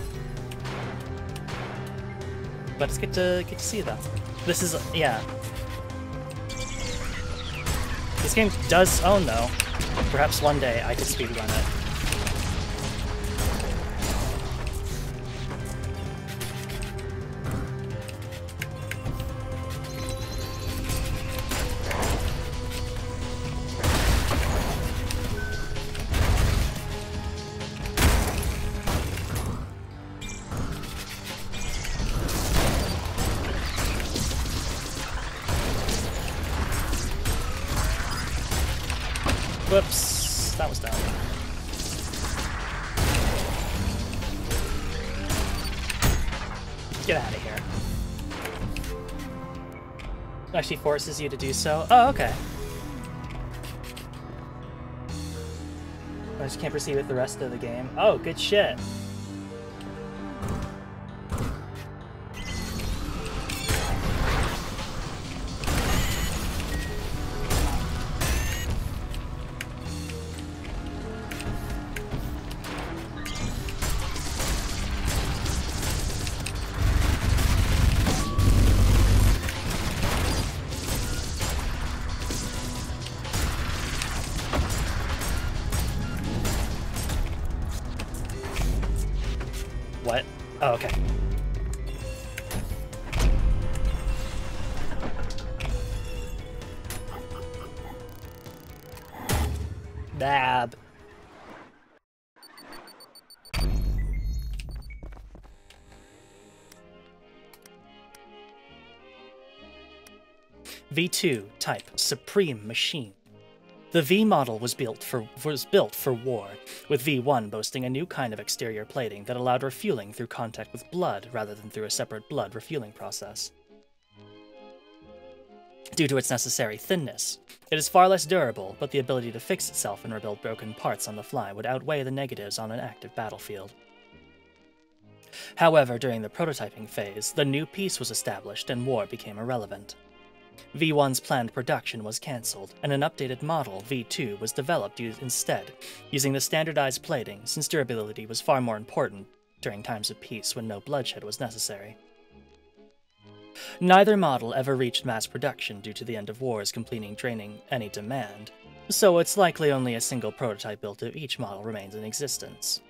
But it's good to see though. This is yeah. This game does own though. Perhaps one day I could speedrun it. Whoops, that was dumb. Get out of here. It actually forces you to do so. Oh, okay. I just can't proceed with the rest of the game. Oh, good shit. Oh, okay. Dab. V2 type Supreme Machine. The V model was built for war, with V1 boasting a new kind of exterior plating that allowed refueling through contact with blood rather than through a separate blood refueling process. Due to its necessary thinness, it is far less durable, but the ability to fix itself and rebuild broken parts on the fly would outweigh the negatives on an active battlefield. However, during the prototyping phase, the new piece was established and war became irrelevant. V1's planned production was cancelled, and an updated model, V2, was developed instead, using the standardized plating since durability was far more important during times of peace when no bloodshed was necessary. Neither model ever reached mass production due to the end of wars completely draining any demand, so it's likely only a single prototype built of each model remains in existence.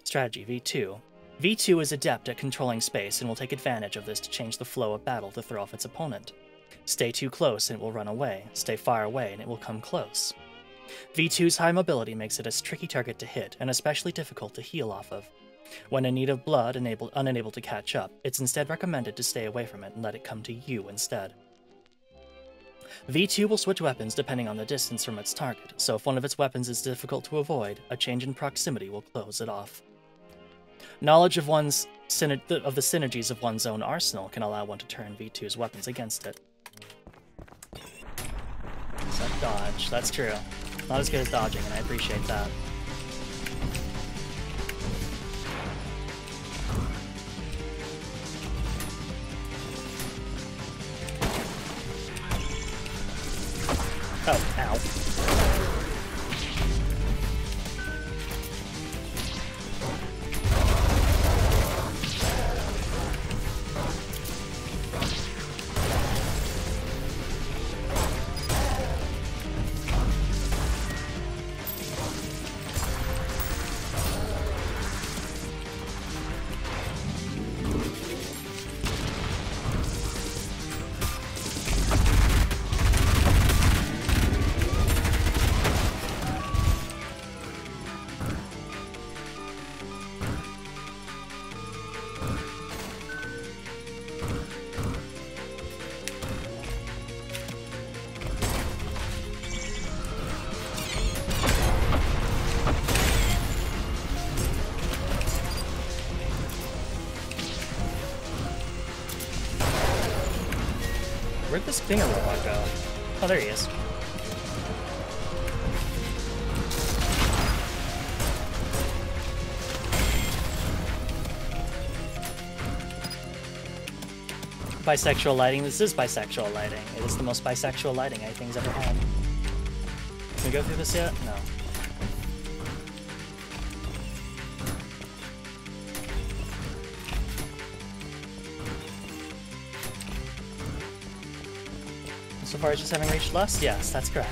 Strategy V2. V2 is adept at controlling space and will take advantage of this to change the flow of battle to throw off its opponent. Stay too close and it will run away, stay far away and it will come close. V2's high mobility makes it a tricky target to hit and especially difficult to heal off of. When in need of blood and unable to catch up, it's instead recommended to stay away from it and let it come to you instead. V2 will switch weapons depending on the distance from its target, so if one of its weapons is difficult to avoid, a change in proximity will close it off. Knowledge of the synergies of one's own arsenal can allow one to turn V2's weapons against it. So dodge, that's true. Not as good as dodging, and I appreciate that. Oh, ow. Where'd this finger robot go? Oh, there he is. Bisexual lighting. This is bisexual lighting. It is the most bisexual lighting anything's ever had. Can we go through this yet? No. So far as just having reached lust? Yes, that's correct.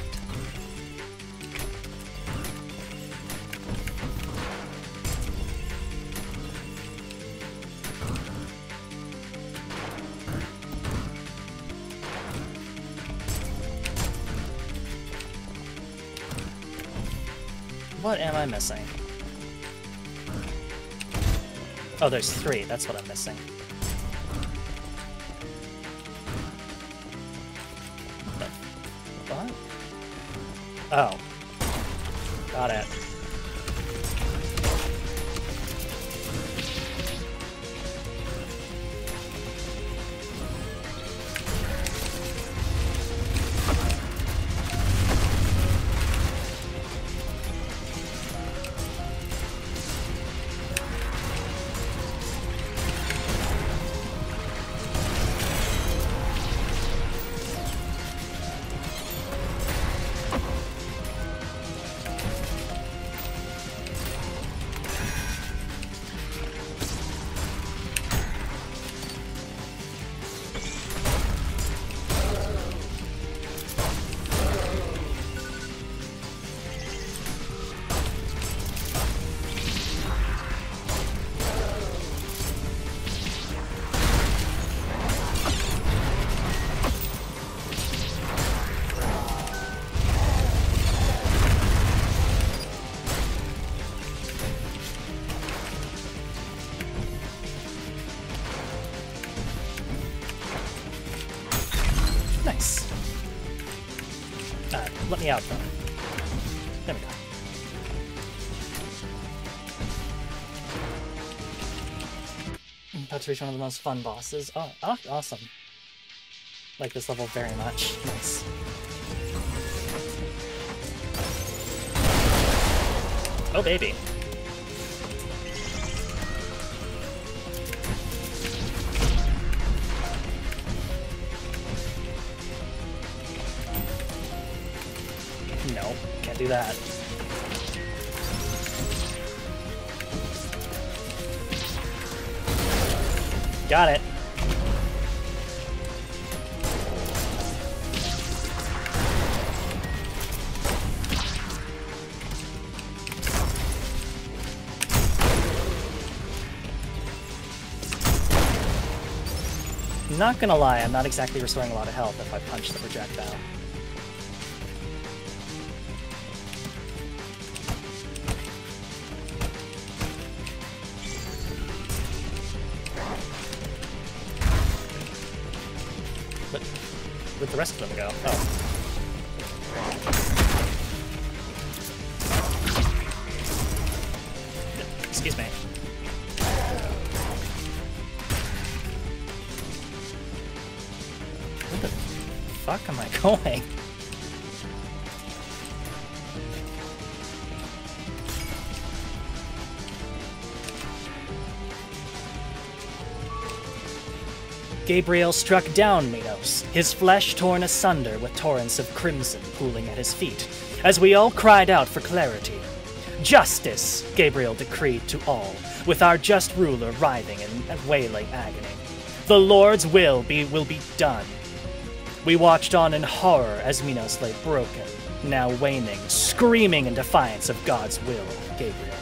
What am I missing? Oh, there's 3. That's what I'm missing. What? Oh. Got it. Let me out, though. There we go. About to reach one of the most fun bosses. Oh, awesome. Like this level very much. Nice. Oh, baby. No, can't do that. Got it. Not gonna lie, I'm not exactly restoring a lot of health if I punch the projectile. But where'd the rest of them go? Oh. Excuse me. Where the fuck am I going? Gabriel struck down Minos, his flesh torn asunder with torrents of crimson pooling at his feet, as we all cried out for clarity. Justice, Gabriel decreed to all, with our just ruler writhing in wailing agony. The Lord's will be done. We watched on in horror as Minos lay broken, now waning, screaming in defiance of God's will, Gabriel.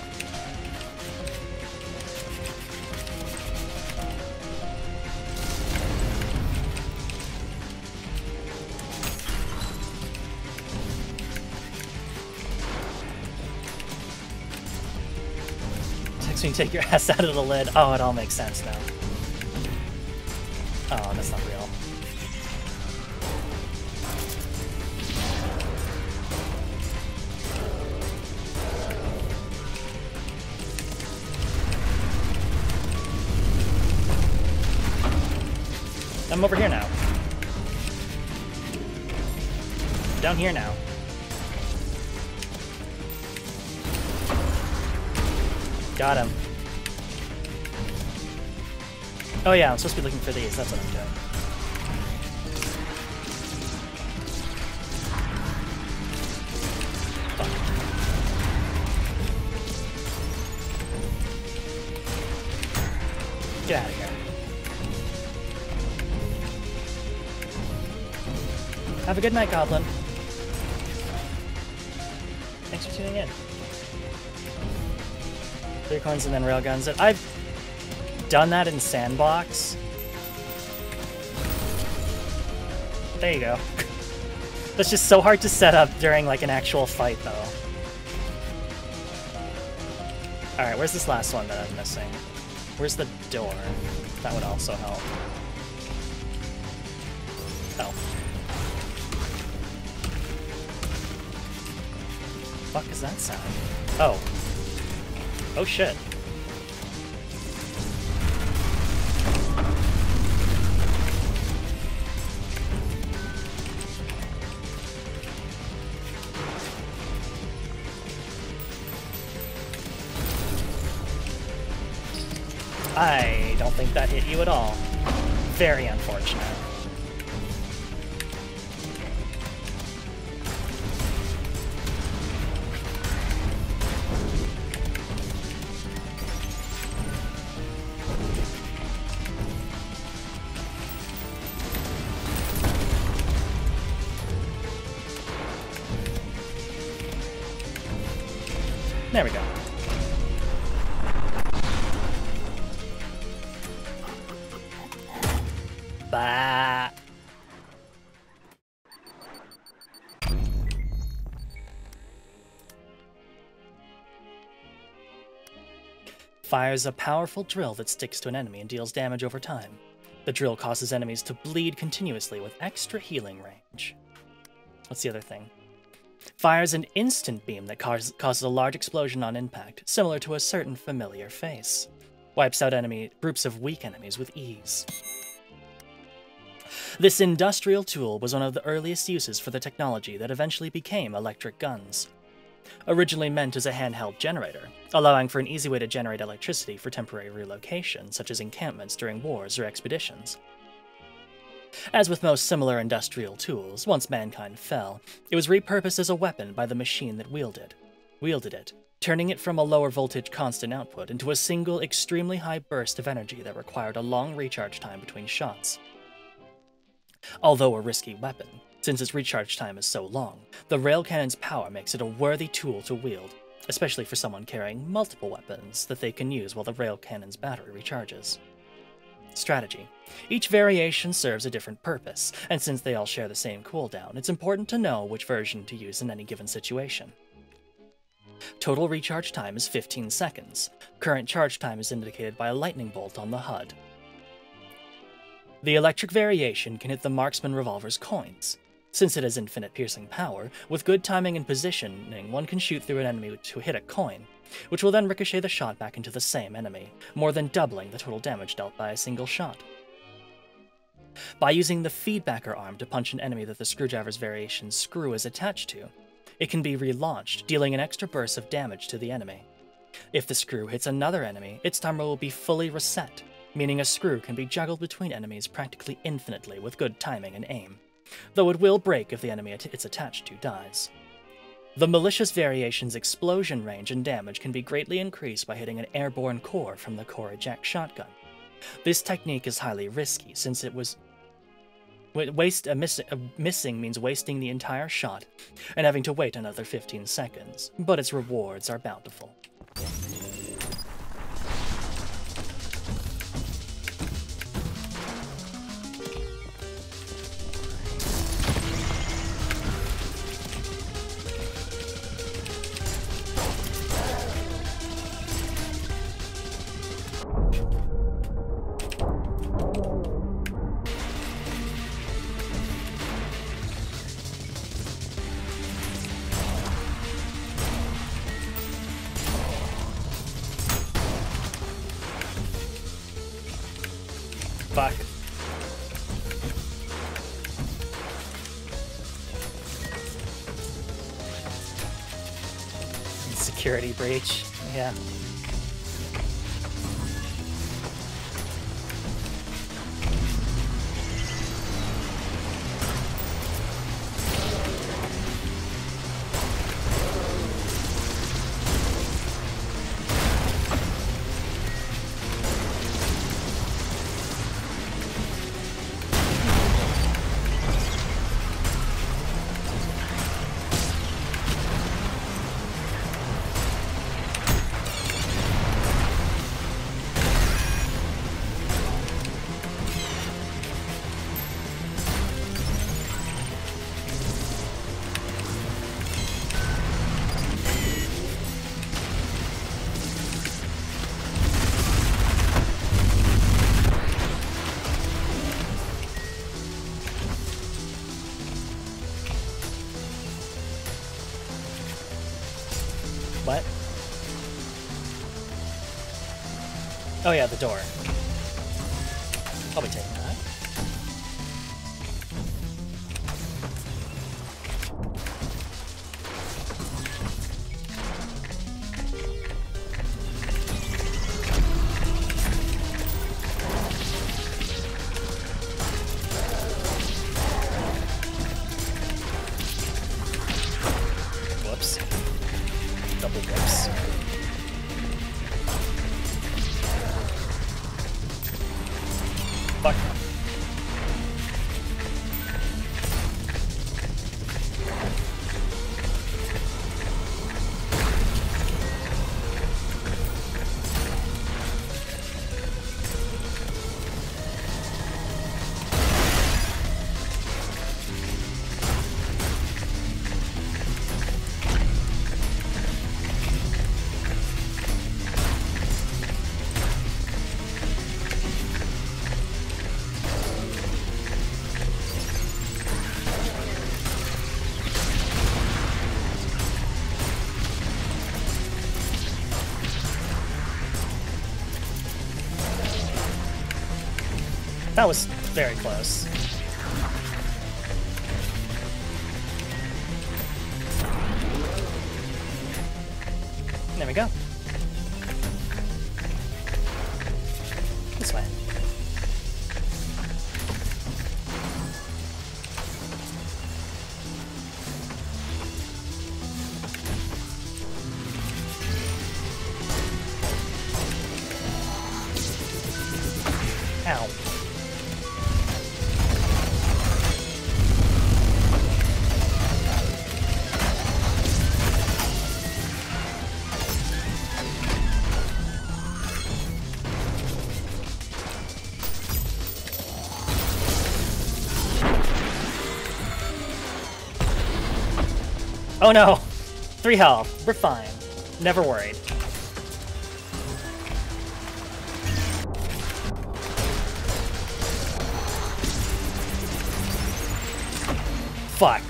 When you take your ass out of the lid. Oh, it all makes sense now. Oh, that's not real. I'm over here now. Down here now. Got him. Oh yeah, I'm supposed to be looking for these. That's what I'm doing. Fuck. Get out of here. Have a good night, Goblin. Thanks for tuning in. 3 coins and then railguns. I've done that in Sandbox. There you go. That's just so hard to set up during like an actual fight, though. Alright, where's this last one that I'm missing? Where's the door? That would also help. Oh. What the fuck is that sound? Oh. Oh shit. I don't think that hit you at all. Very unfortunate. There we go. Bah. Fires a powerful drill that sticks to an enemy and deals damage over time. The drill causes enemies to bleed continuously with extra healing range. What's the other thing? fires an instant beam that causes a large explosion on impact, similar to a certain familiar face. Wipes out groups of weak enemies with ease. This industrial tool was one of the earliest uses for the technology that eventually became electric guns. Originally meant as a handheld generator, allowing for an easy way to generate electricity for temporary relocation, such as encampments during wars or expeditions. As with most similar industrial tools, once mankind fell, it was repurposed as a weapon by the machine that wielded it, turning it from a lower voltage constant output into a single extremely high burst of energy that required a long recharge time between shots. Although a risky weapon, since its recharge time is so long, the rail cannon's power makes it a worthy tool to wield, especially for someone carrying multiple weapons that they can use while the rail cannon's battery recharges. Strategy. Each variation serves a different purpose, and since they all share the same cooldown, it's important to know which version to use in any given situation. Total recharge time is 15 seconds. Current charge time is indicated by a lightning bolt on the HUD. The electric variation can hit the marksman revolver's coins. Since it has infinite piercing power, with good timing and positioning, one can shoot through an enemy to hit a coin, which will then ricochet the shot back into the same enemy, more than doubling the total damage dealt by a single shot. By using the feedbacker arm to punch an enemy that the screwdriver's variation screw is attached to, it can be relaunched, dealing an extra burst of damage to the enemy. If the screw hits another enemy, its timer will be fully reset, meaning a screw can be juggled between enemies practically infinitely with good timing and aim, though it will break if the enemy it's attached to dies. The malicious variation's explosion range and damage can be greatly increased by hitting an airborne core from the core eject shotgun. This technique is highly risky, since missing means wasting the entire shot and having to wait another 15 seconds, but its rewards are bountiful. Fuck. Security breach, yeah. What? Oh yeah, the door. I'll be taking that. Whoops. Double whoops. Fuck. That was very close. There we go. This way. Ow. Oh no! 3 health. We're fine. Never worried. Fuck.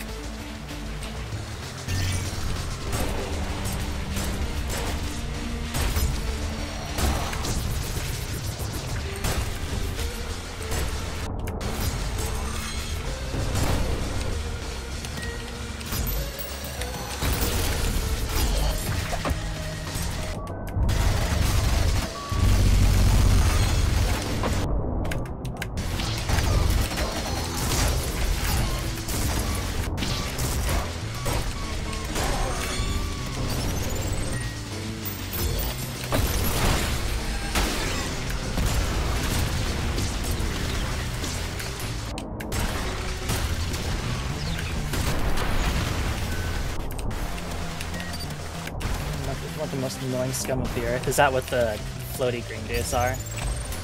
What the most annoying scum of the earth? Is that what the floaty green dudes are?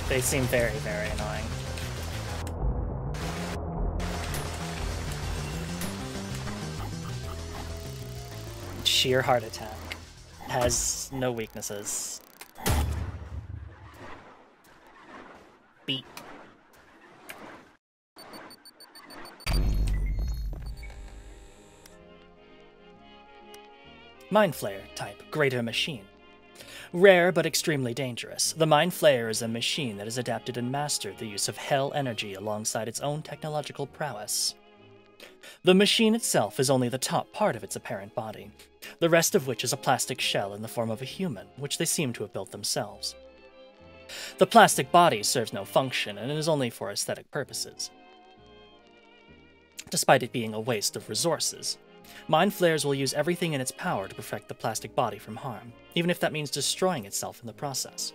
They seem very, very annoying. Sheer heart attack. Has no weaknesses. Beat. Mind Flayer type, Greater Machine. Rare but extremely dangerous, the Mind Flayer is a machine that has adapted and mastered the use of hell energy alongside its own technological prowess. The machine itself is only the top part of its apparent body, the rest of which is a plastic shell in the form of a human, which they seem to have built themselves. The plastic body serves no function and is only for aesthetic purposes. Despite it being a waste of resources, Mind Flayers will use everything in its power to protect the plastic body from harm, even if that means destroying itself in the process.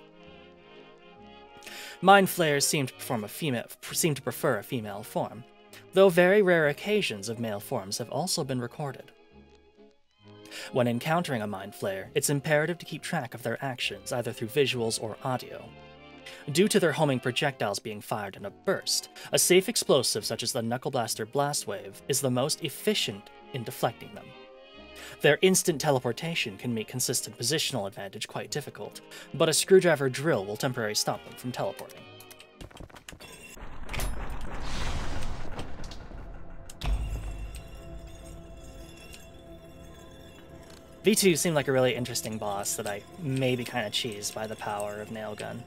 Mind Flayers seem to prefer a female form, though very rare occasions of male forms have also been recorded. When encountering a Mind Flayer, it's imperative to keep track of their actions either through visuals or audio. Due to their homing projectiles being fired in a burst, a safe explosive such as the Knuckle Blaster Blast Wave is the most efficient in deflecting them. Their instant teleportation can make consistent positional advantage quite difficult, but a screwdriver drill will temporarily stop them from teleporting. V2 seemed like a really interesting boss that I may be kind of cheesed by the power of Nail Gun.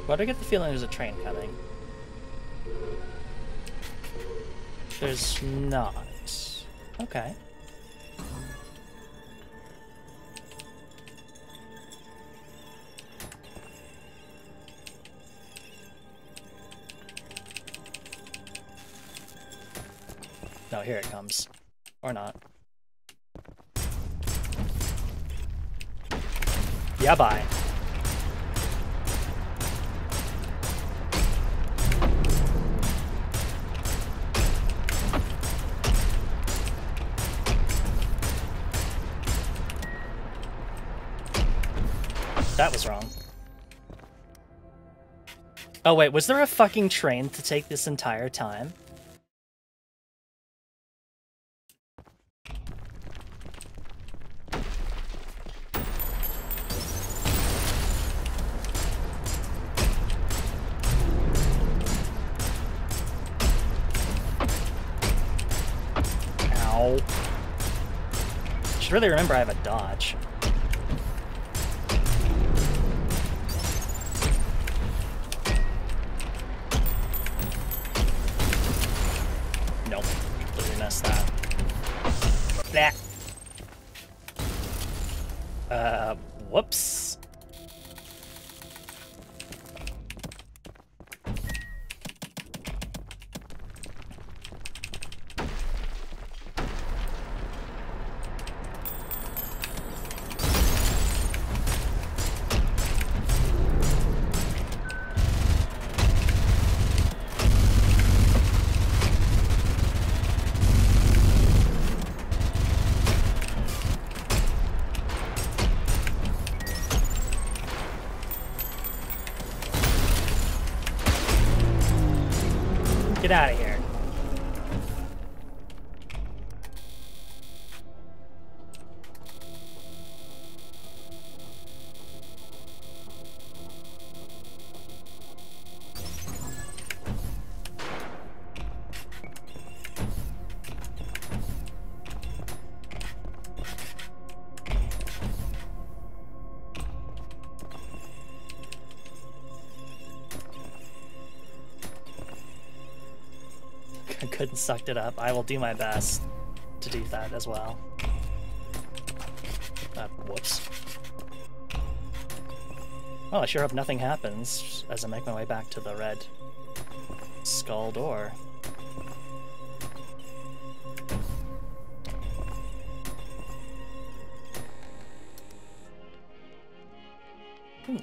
But I get the feeling there's a train coming. There's not. Okay. No, here it comes. Or not. Yeah, bye. That was wrong. Oh wait, was there a fucking train to take this entire time? Ow. Should really remember I have a dodge. Nope. Completely missed that. Blah. Whoops. Get out of here. I couldn't sucked it up. I will do my best to do that as well. Whoops. Well, I sure hope nothing happens as I make my way back to the red skull door.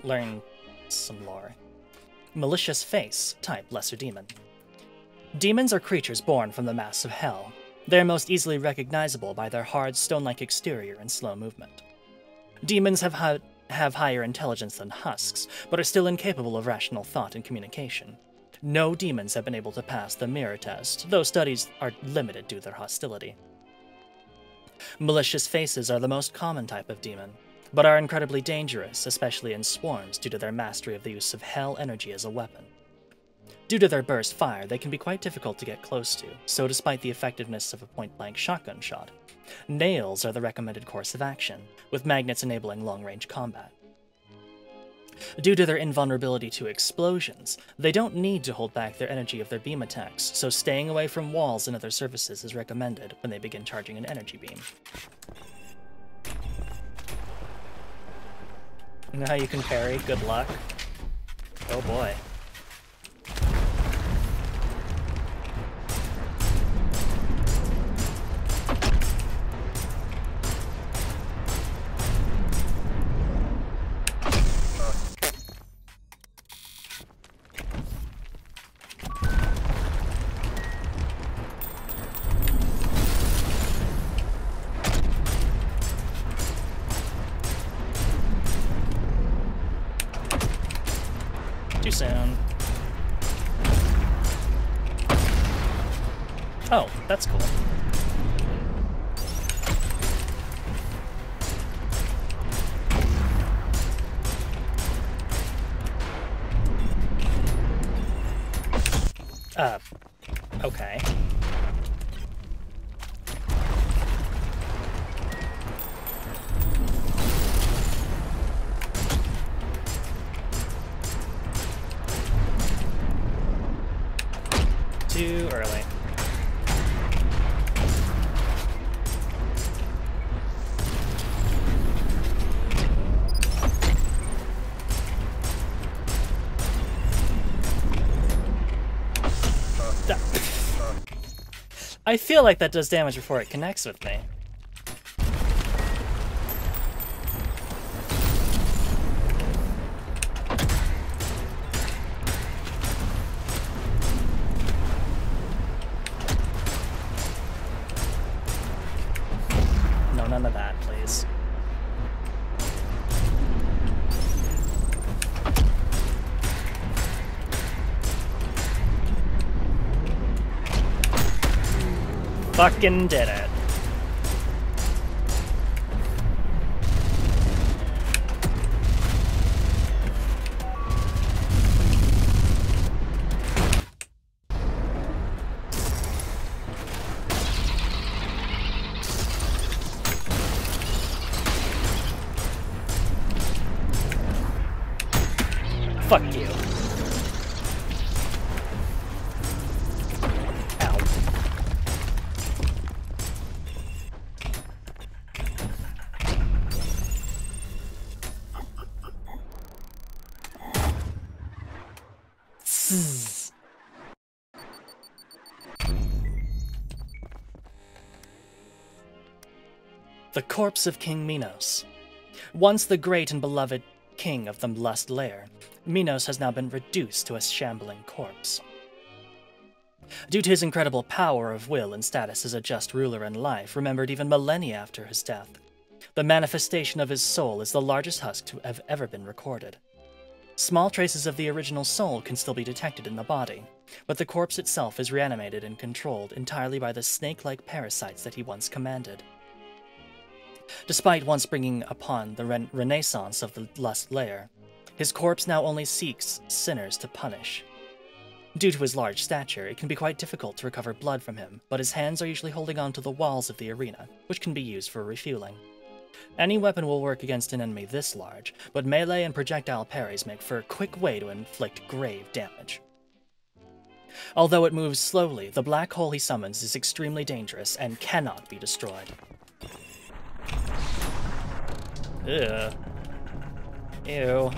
Learn some lore. Malicious face, type lesser demon. Demons are creatures born from the mass of hell. They are most easily recognizable by their hard, stone-like exterior and slow movement. Demons have higher intelligence than husks, but are still incapable of rational thought and communication. No demons have been able to pass the mirror test, though studies are limited due to their hostility. Malicious faces are the most common type of demon, but are incredibly dangerous, especially in swarms due to their mastery of the use of hell energy as a weapon. Due to their burst fire, they can be quite difficult to get close to, so despite the effectiveness of a point-blank shotgun shot, nails are the recommended course of action, with magnets enabling long-range combat. Due to their invulnerability to explosions, they don't need to hold back their energy of their beam attacks, so staying away from walls and other surfaces is recommended when they begin charging an energy beam. You know how you can parry? Good luck. Oh boy. Too soon. Oh, that's cool. Okay. Too early. I feel like that does damage before it connects with me. No, none of that, please. fucking did it. Fuck you. Ow. Zzz. The corpse of King Minos. Once the great and beloved king of the Lust Lair, Minos has now been reduced to a shambling corpse. Due to his incredible power of will and status as a just ruler in life, remembered even millennia after his death, the manifestation of his soul is the largest husk to have ever been recorded. Small traces of the original soul can still be detected in the body, but the corpse itself is reanimated and controlled entirely by the snake-like parasites that he once commanded. Despite once bringing upon the renaissance of the Lust Lair, his corpse now only seeks sinners to punish. Due to his large stature, it can be quite difficult to recover blood from him, but his hands are usually holding on to the walls of the arena, which can be used for refueling. Any weapon will work against an enemy this large, but melee and projectile parries make for a quick way to inflict grave damage. Although it moves slowly, the black hole he summons is extremely dangerous and cannot be destroyed. Ugh. Ew.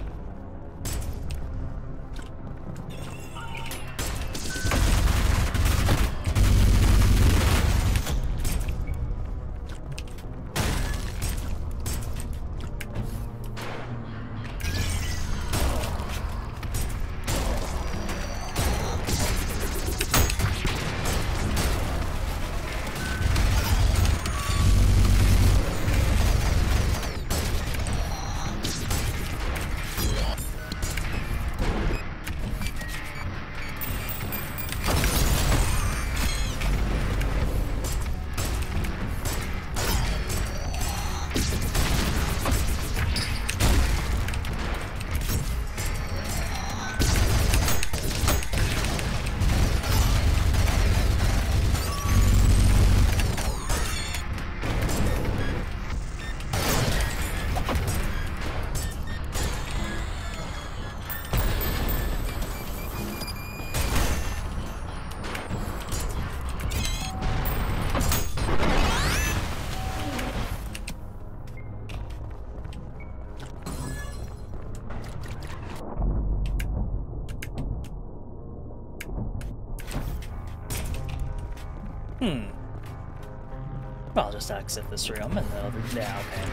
I'll just exit this room and then yeah, okay.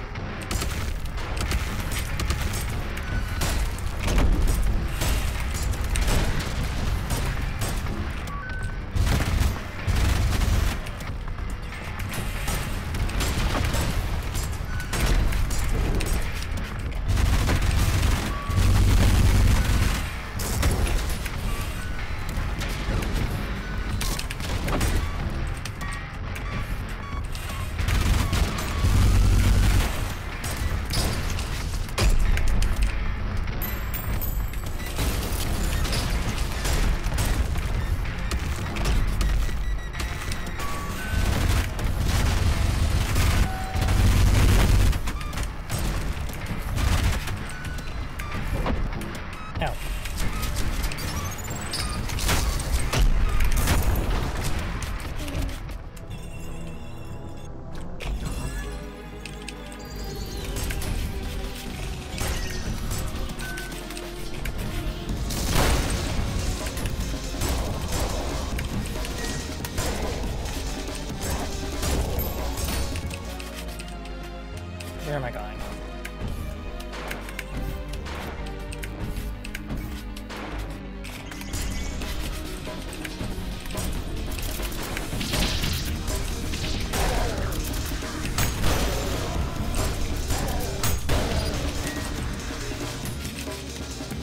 Where am I going?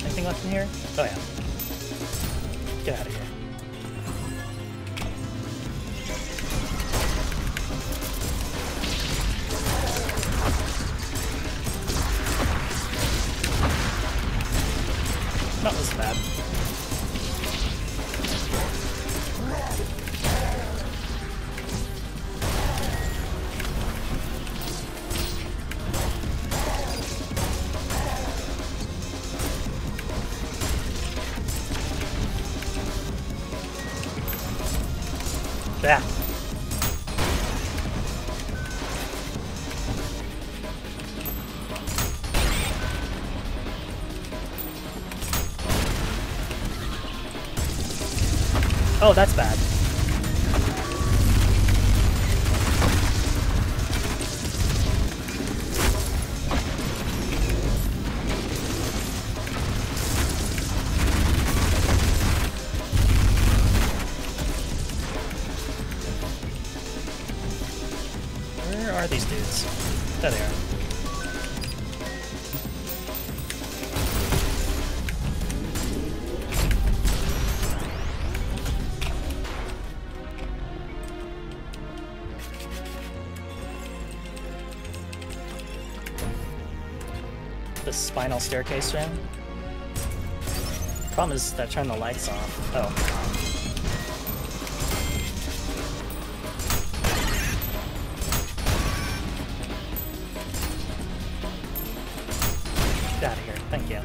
Anything left in here? Oh yeah. Get out of here. that's bad. Yeah. Oh, that's bad. Where are these dudes? There they are. The spinal staircase room. Problem is that I turned the lights off. Oh. Get out of here. Thank you.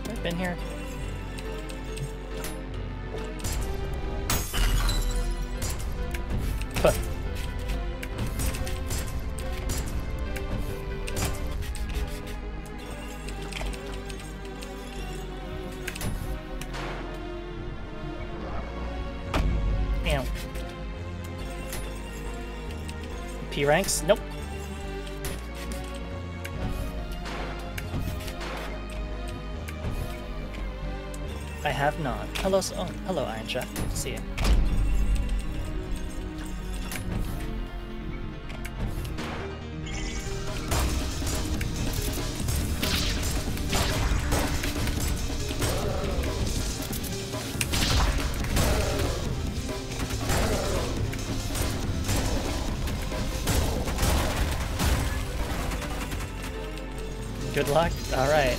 I've been here. Huh. Damn. P ranks? Nope. I have not. Hello, oh, hello, Iron Chef. Good to see you. Good luck. All right.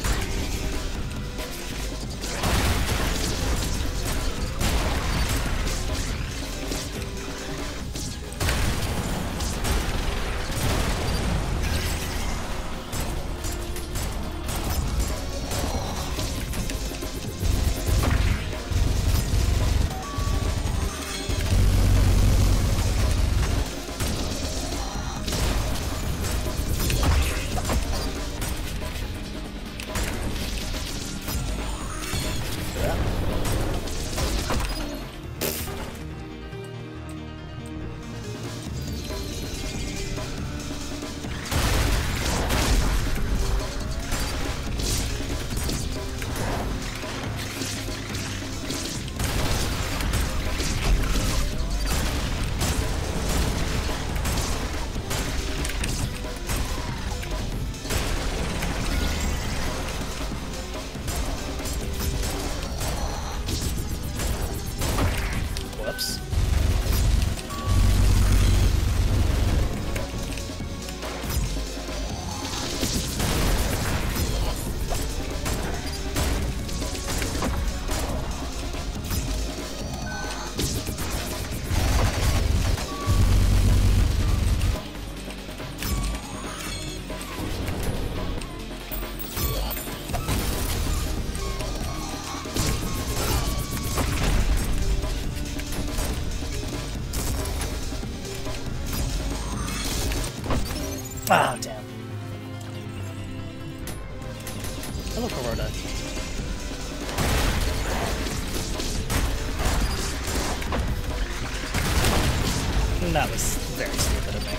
Whoops. Ah, damn. Hello, Corona. That was very stupid of me.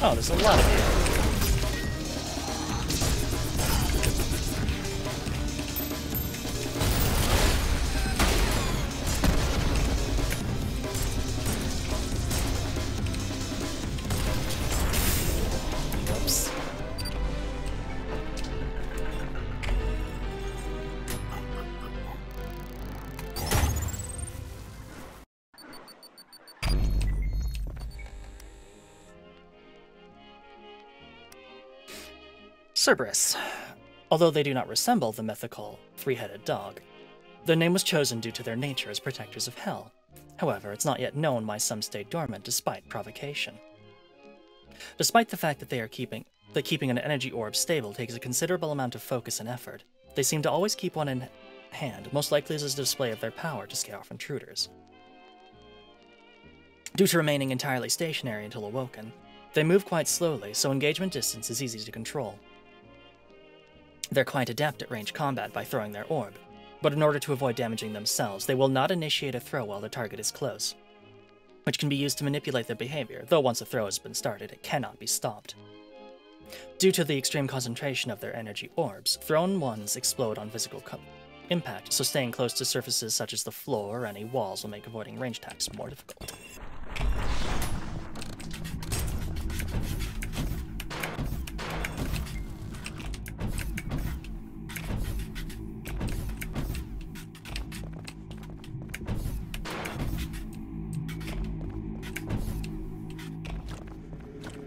Oh, there's a lot of you. Whoops. Cerberus. Although they do not resemble the mythical three-headed dog, their name was chosen due to their nature as protectors of hell. However, it's not yet known why some stay dormant despite provocation. Despite the fact that keeping an energy orb stable takes a considerable amount of focus and effort, they seem to always keep one in hand, most likely as a display of their power to scare off intruders. Due to remaining entirely stationary until awoken, they move quite slowly, so engagement distance is easy to control. They're quite adept at range combat by throwing their orb, but in order to avoid damaging themselves, they will not initiate a throw while the target is close, which can be used to manipulate their behavior, though once a throw has been started, it cannot be stopped. Due to the extreme concentration of their energy orbs, thrown ones explode on physical impact, so staying close to surfaces such as the floor or any walls will make avoiding range attacks more difficult.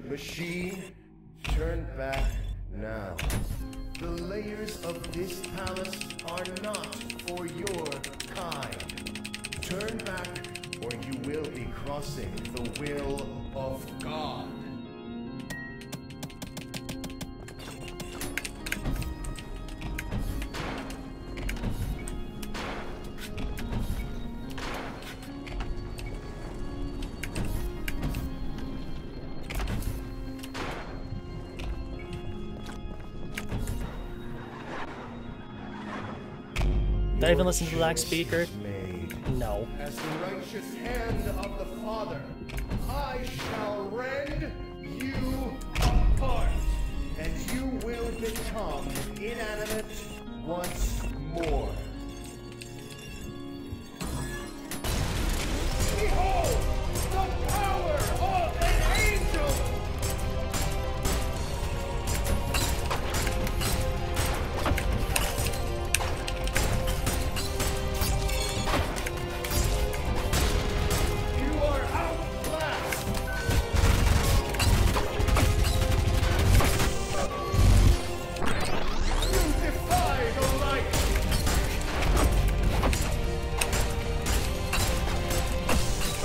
Machine, turn back now. The layers of this palace are not for your kind. Turn back, or you will be crossing the will of God. Did I even listen to the black speaker? No. As the righteous hand of the Father, I shall rend you apart, and you will become inanimate once more. Behold, the power of an angel!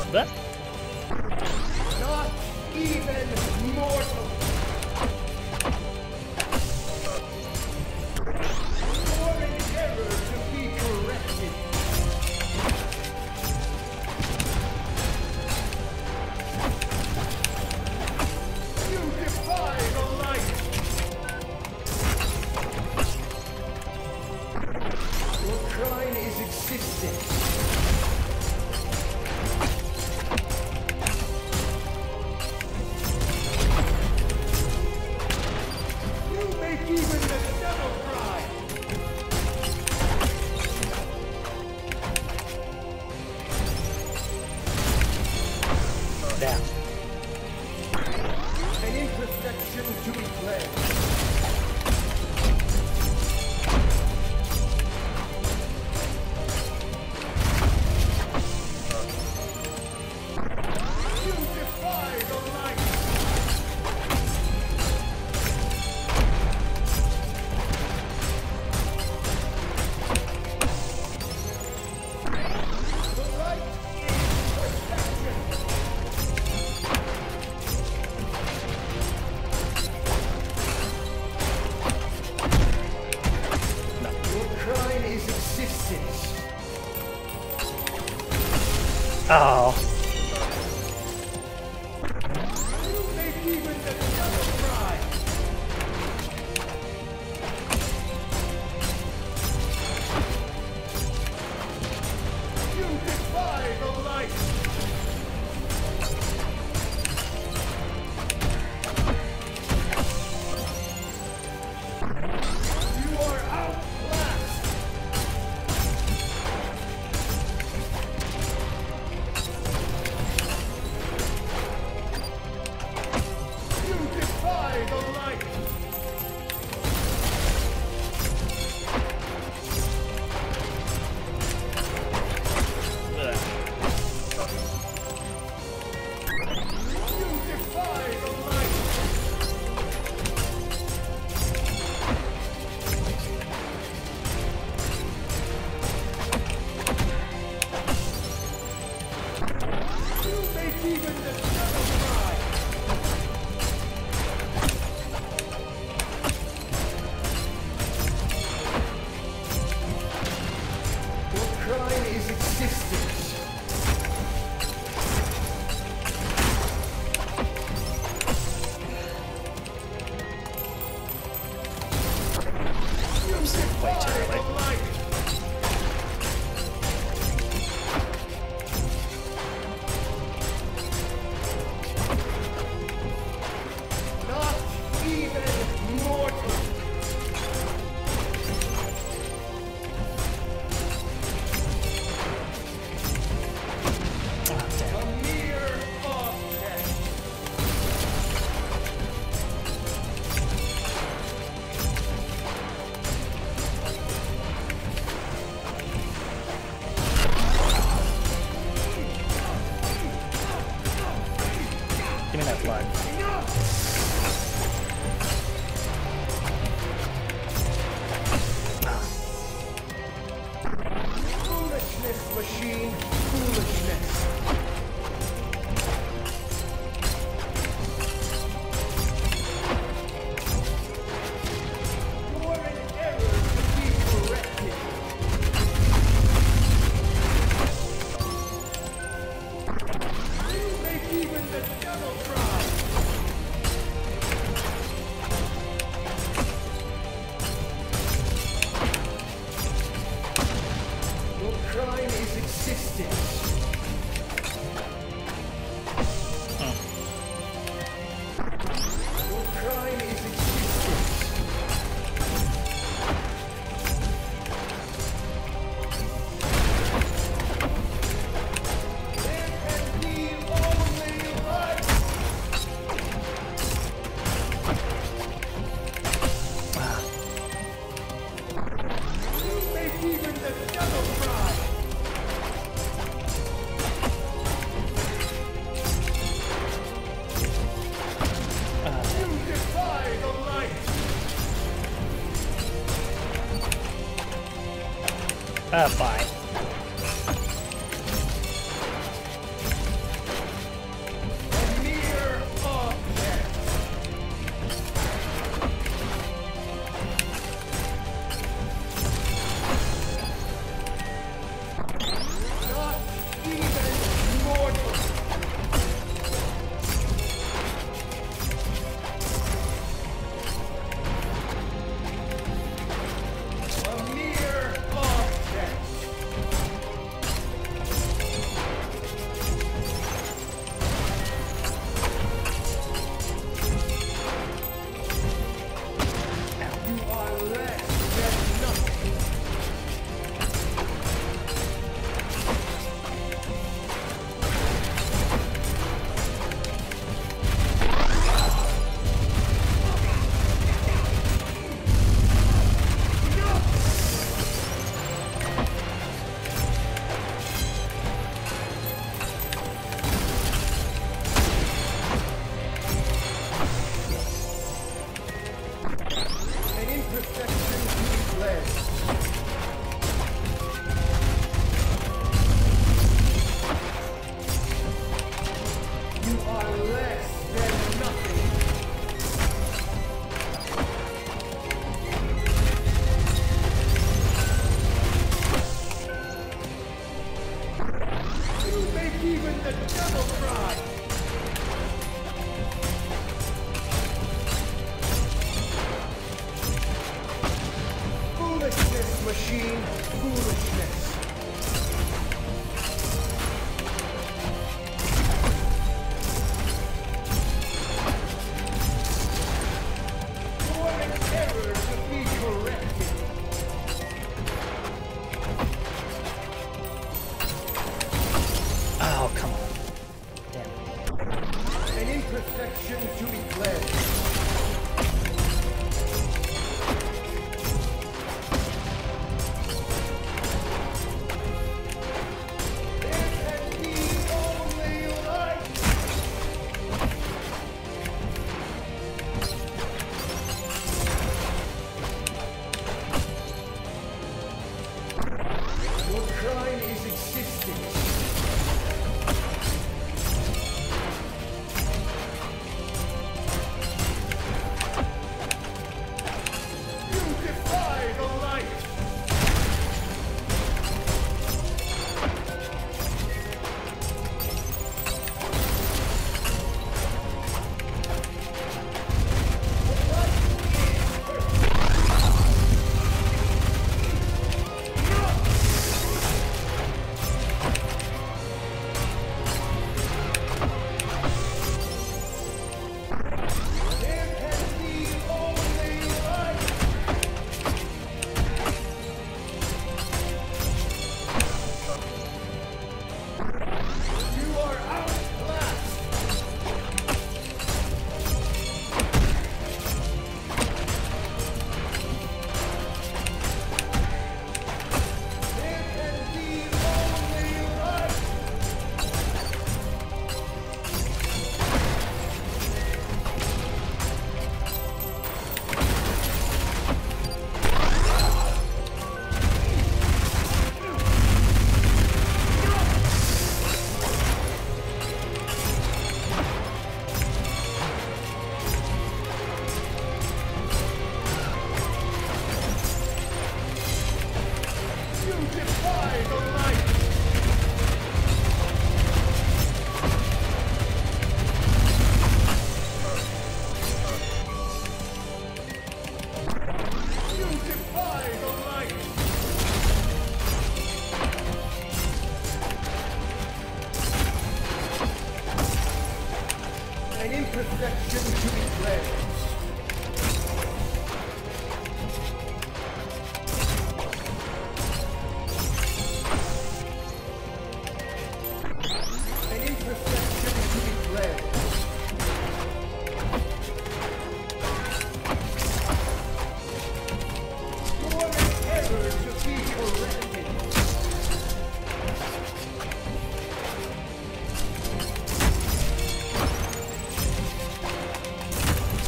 That? Not even mortal. For an error to be corrected. You defy the light. Your crime is existence. Damn. An imperfection to be played. You defy the light. The light is perfection. Crime is existence. Oh. You make even the devil cry. You defy the light. Give me that blood. Foolishness, machine. Foolishness. You're an error to be corrected. You make even the devil cry. Your crime is existence. Your crime is existence. There can be only life. You make even the devil cry. You defy the light. Bye. A mere object. Not even mortal. A mere object. You are less than nothing. An imperfection to be blessed. You are less than nothing. You make even the devil cry. Foolishness, machine. Foolishness. You're an error to be corrected. Oh, come on. Damn. An imperfection to be cleansed. There can be only light. Your crime is existence. An imperfection to be cleansed. An imperfection to be cleansed. For an error to be corrected.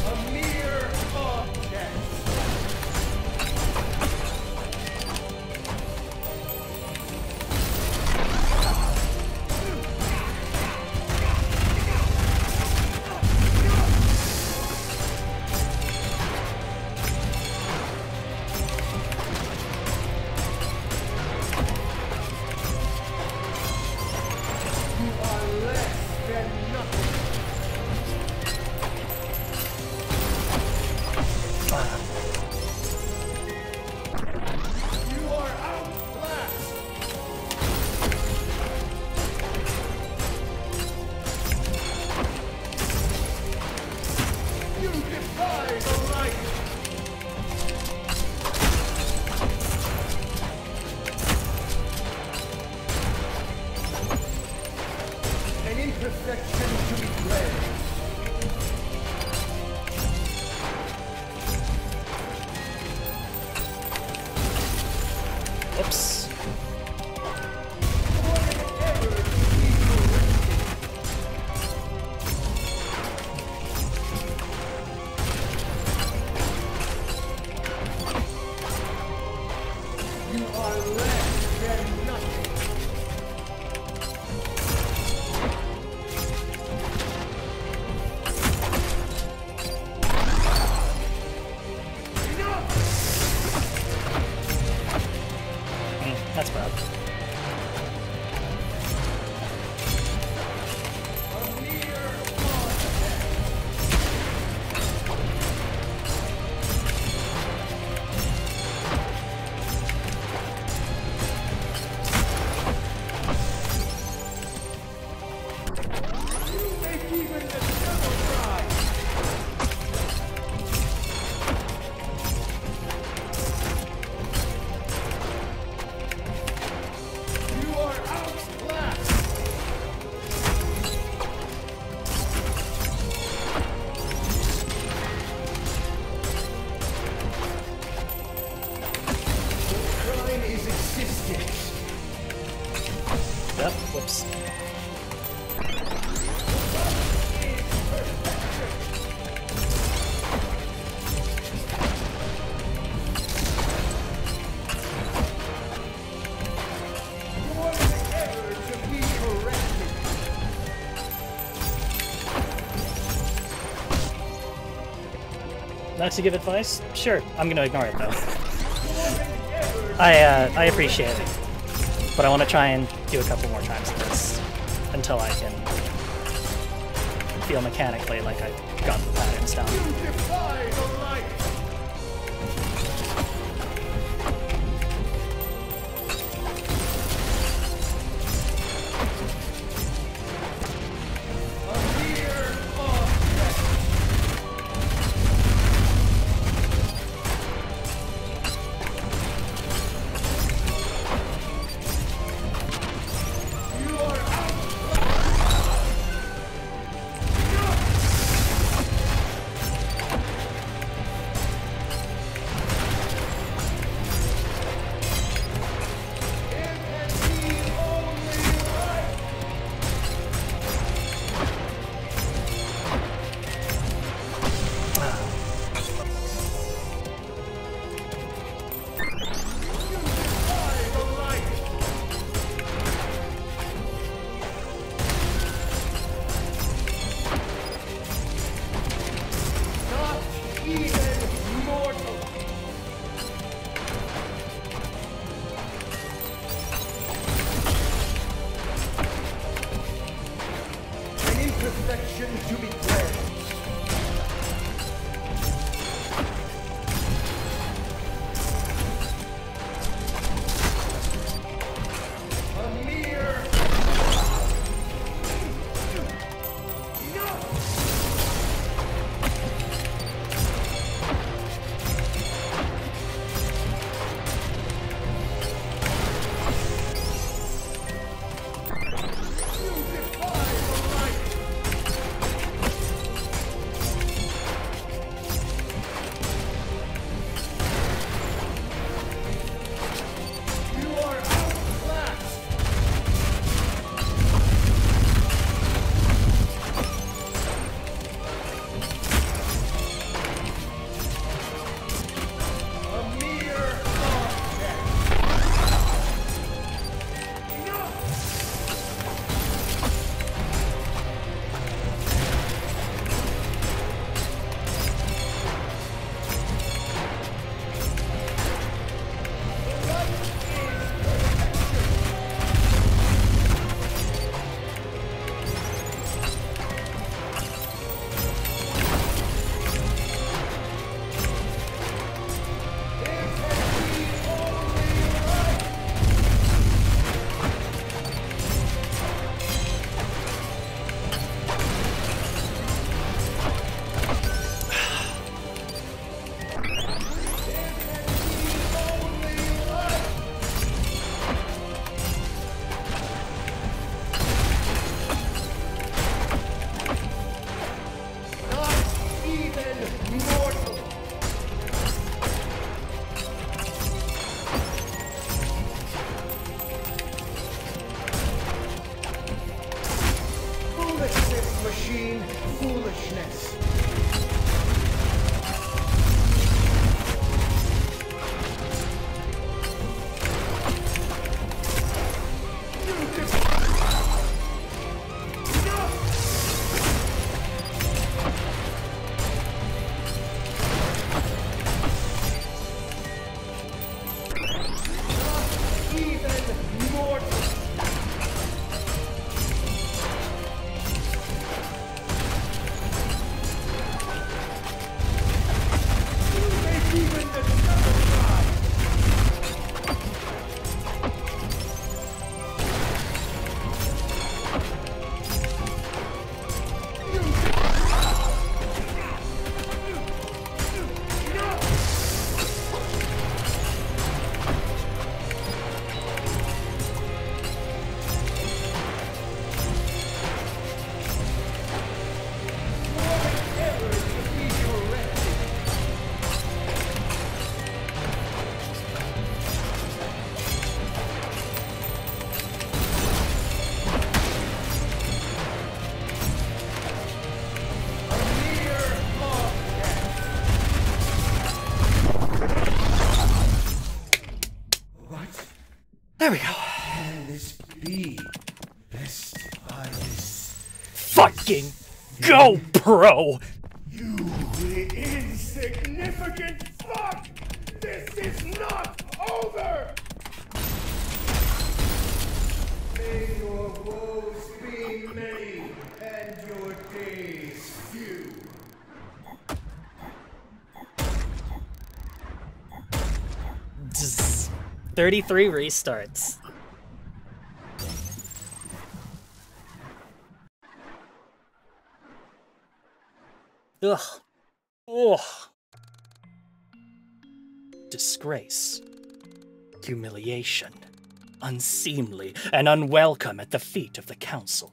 A mere object. You are less than nothing. You are outclassed. You defy the light. An imperfection to be cleansed. Oops. For an error to be corrected. You are less than nothing. Enough! That's bad. A mere object. You make even the devil cry. You are outclassed. Crime is existence. Yep. Whoops. For an error to be corrected. Not to give advice? Sure. I'm gonna ignore it though. For an error I appreciate it, but I want to try and do a couple more times of this until I can feel mechanically like I've got the patterns down. you defy the light. A mere object. You are perfection to be cleansed. A mere... Enough! weakness. There we go. Can this be? Best by this. Fucking GoPro! You insignificant fuck! This is not over! May your woes be many and your days few. 33 restarts. Ugh. Ugh. Disgrace. Humiliation. Unseemly and unwelcome at the feet of the council.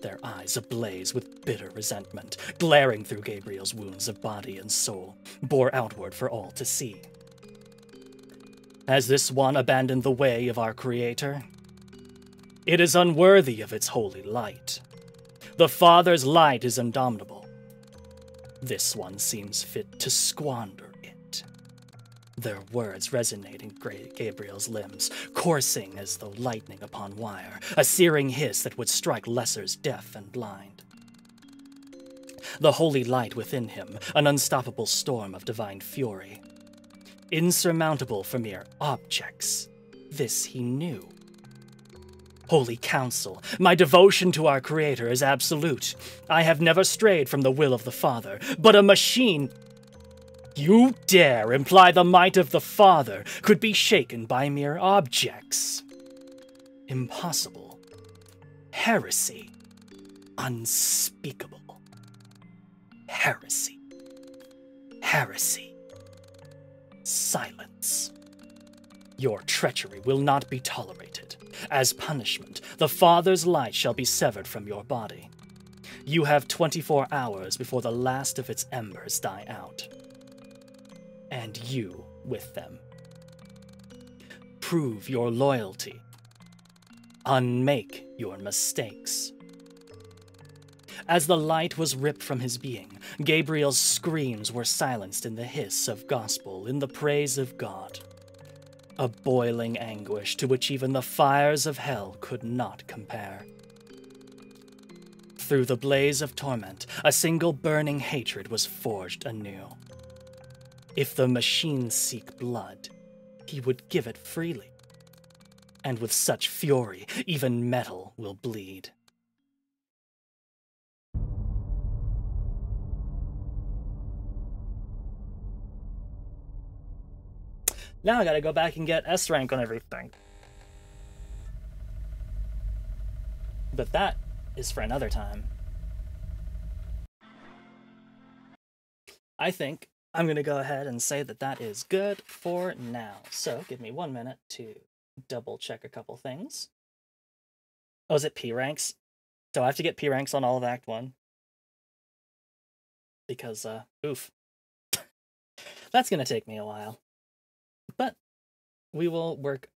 Their eyes ablaze with bitter resentment, glaring through Gabriel's wounds of body and soul, bore outward for all to see. Has this one abandoned the way of our Creator? It is unworthy of its holy light. The Father's light is indomitable. This one seems fit to squander it. Their words resonate in Gabriel's limbs, coursing as though lightning upon wire, a searing hiss that would strike lessers deaf and blind. The holy light within him, an unstoppable storm of divine fury. Insurmountable for mere objects. This he knew. Holy Council, my devotion to our Creator is absolute. I have never strayed from the will of the Father, but a machine... You dare imply the might of the Father could be shaken by mere objects? Impossible. Heresy. Unspeakable. Heresy. Heresy. Silence. Your treachery will not be tolerated. As punishment, the Father's light shall be severed from your body. You have 24 hours before the last of its embers die out. And you with them. Prove your loyalty. Unmake your mistakes. As the light was ripped from his being, Gabriel's screams were silenced in the hiss of gospel, in the praise of God. A boiling anguish to which even the fires of hell could not compare. Through the blaze of torment, a single burning hatred was forged anew. If the machines seek blood, he would give it freely. And with such fury, even metal will bleed. Now I gotta go back and get S rank on everything. But that is for another time. I think I'm gonna go ahead and say that that is good for now. So give me 1 minute to double check a couple things. Oh, is it P ranks? Do I have to get P ranks on all of Act 1? Because, oof. That's gonna take me a while. But we will work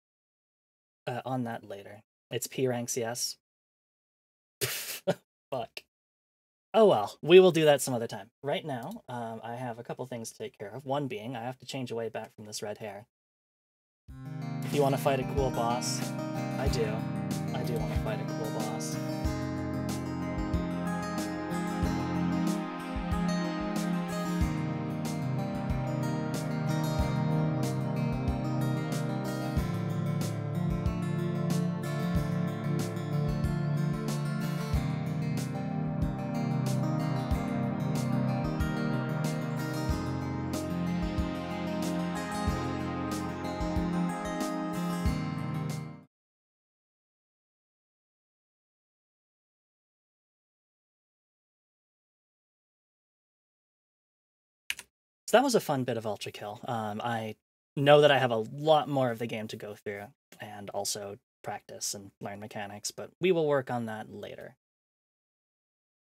on that later. It's P ranks, yes. Fuck. Oh well, we will do that some other time. Right now, I have a couple things to take care of. One being, I have to change away back from this red hair. If you want to fight a cool boss, I do. I do want to fight a cool boss. So that was a fun bit of ULTRAKILL. I know that I have a lot more of the game to go through, and also practice and learn mechanics, but we will work on that later.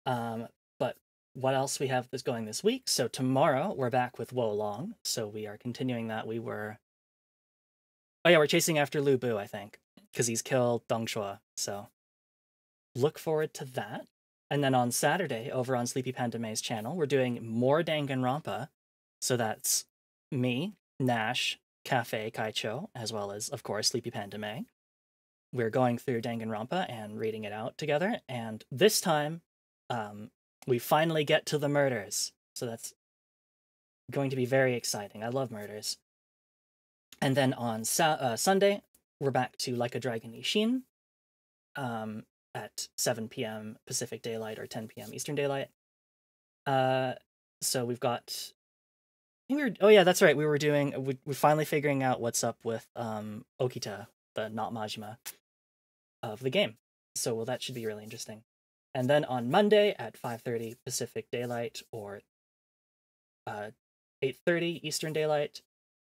But what else we have going this week? So tomorrow we're back with Wolong, so we are continuing that. Oh yeah, we're chasing after Lu Bu, I think, because he's killed Dong Chua, so look forward to that. And then on Saturday, over on Sleepy Panda May's channel, we're doing more Danganronpa. So that's me, Nash, Cafe, Kaicho, as well as, of course, Sleepy Panda May. We're going through Danganronpa and reading it out together. And this time, we finally get to the murders. So that's going to be very exciting. I love murders. And then on Sunday, we're back to Like a Dragon Ishin at 7 p.m. Pacific Daylight or 10 p.m. Eastern Daylight. So we've got... oh yeah, that's right. We're finally figuring out what's up with Okita, the not Majima of the game. So well, that should be really interesting. And then on Monday at 5:30 Pacific Daylight or 8:30 Eastern Daylight,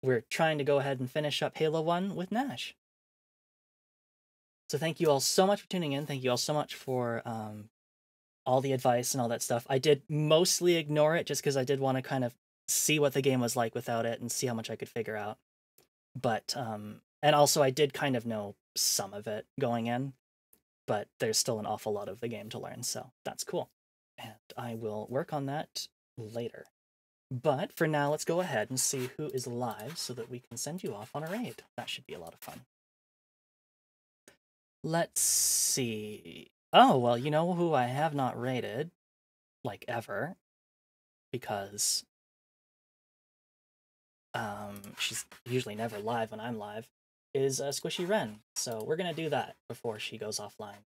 we're trying to go ahead and finish up Halo 1 with Nash. So thank you all so much for tuning in. Thank you all so much for all the advice and all that stuff. I did mostly ignore it just because I did want to kind of see what the game was like without it and see how much I could figure out. But, and also I did kind of know some of it going in, but there's still an awful lot of the game to learn, so that's cool. And I will work on that later. But for now, let's go ahead and see who is live so that we can send you off on a raid. That should be a lot of fun. Let's see. Oh, well, you know who I have not raided, like, ever, because she's usually never live when I'm live, is Squishy Wren. So we're gonna do that before she goes offline.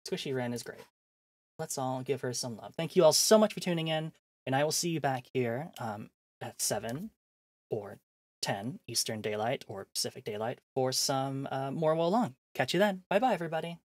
Squishy Wren is great. Let's all give her some love. Thank you all so much for tuning in, and I will see you back here at 7 or 10 Eastern Daylight or Pacific Daylight for some more Wolong. Catch you then. Bye-bye, everybody.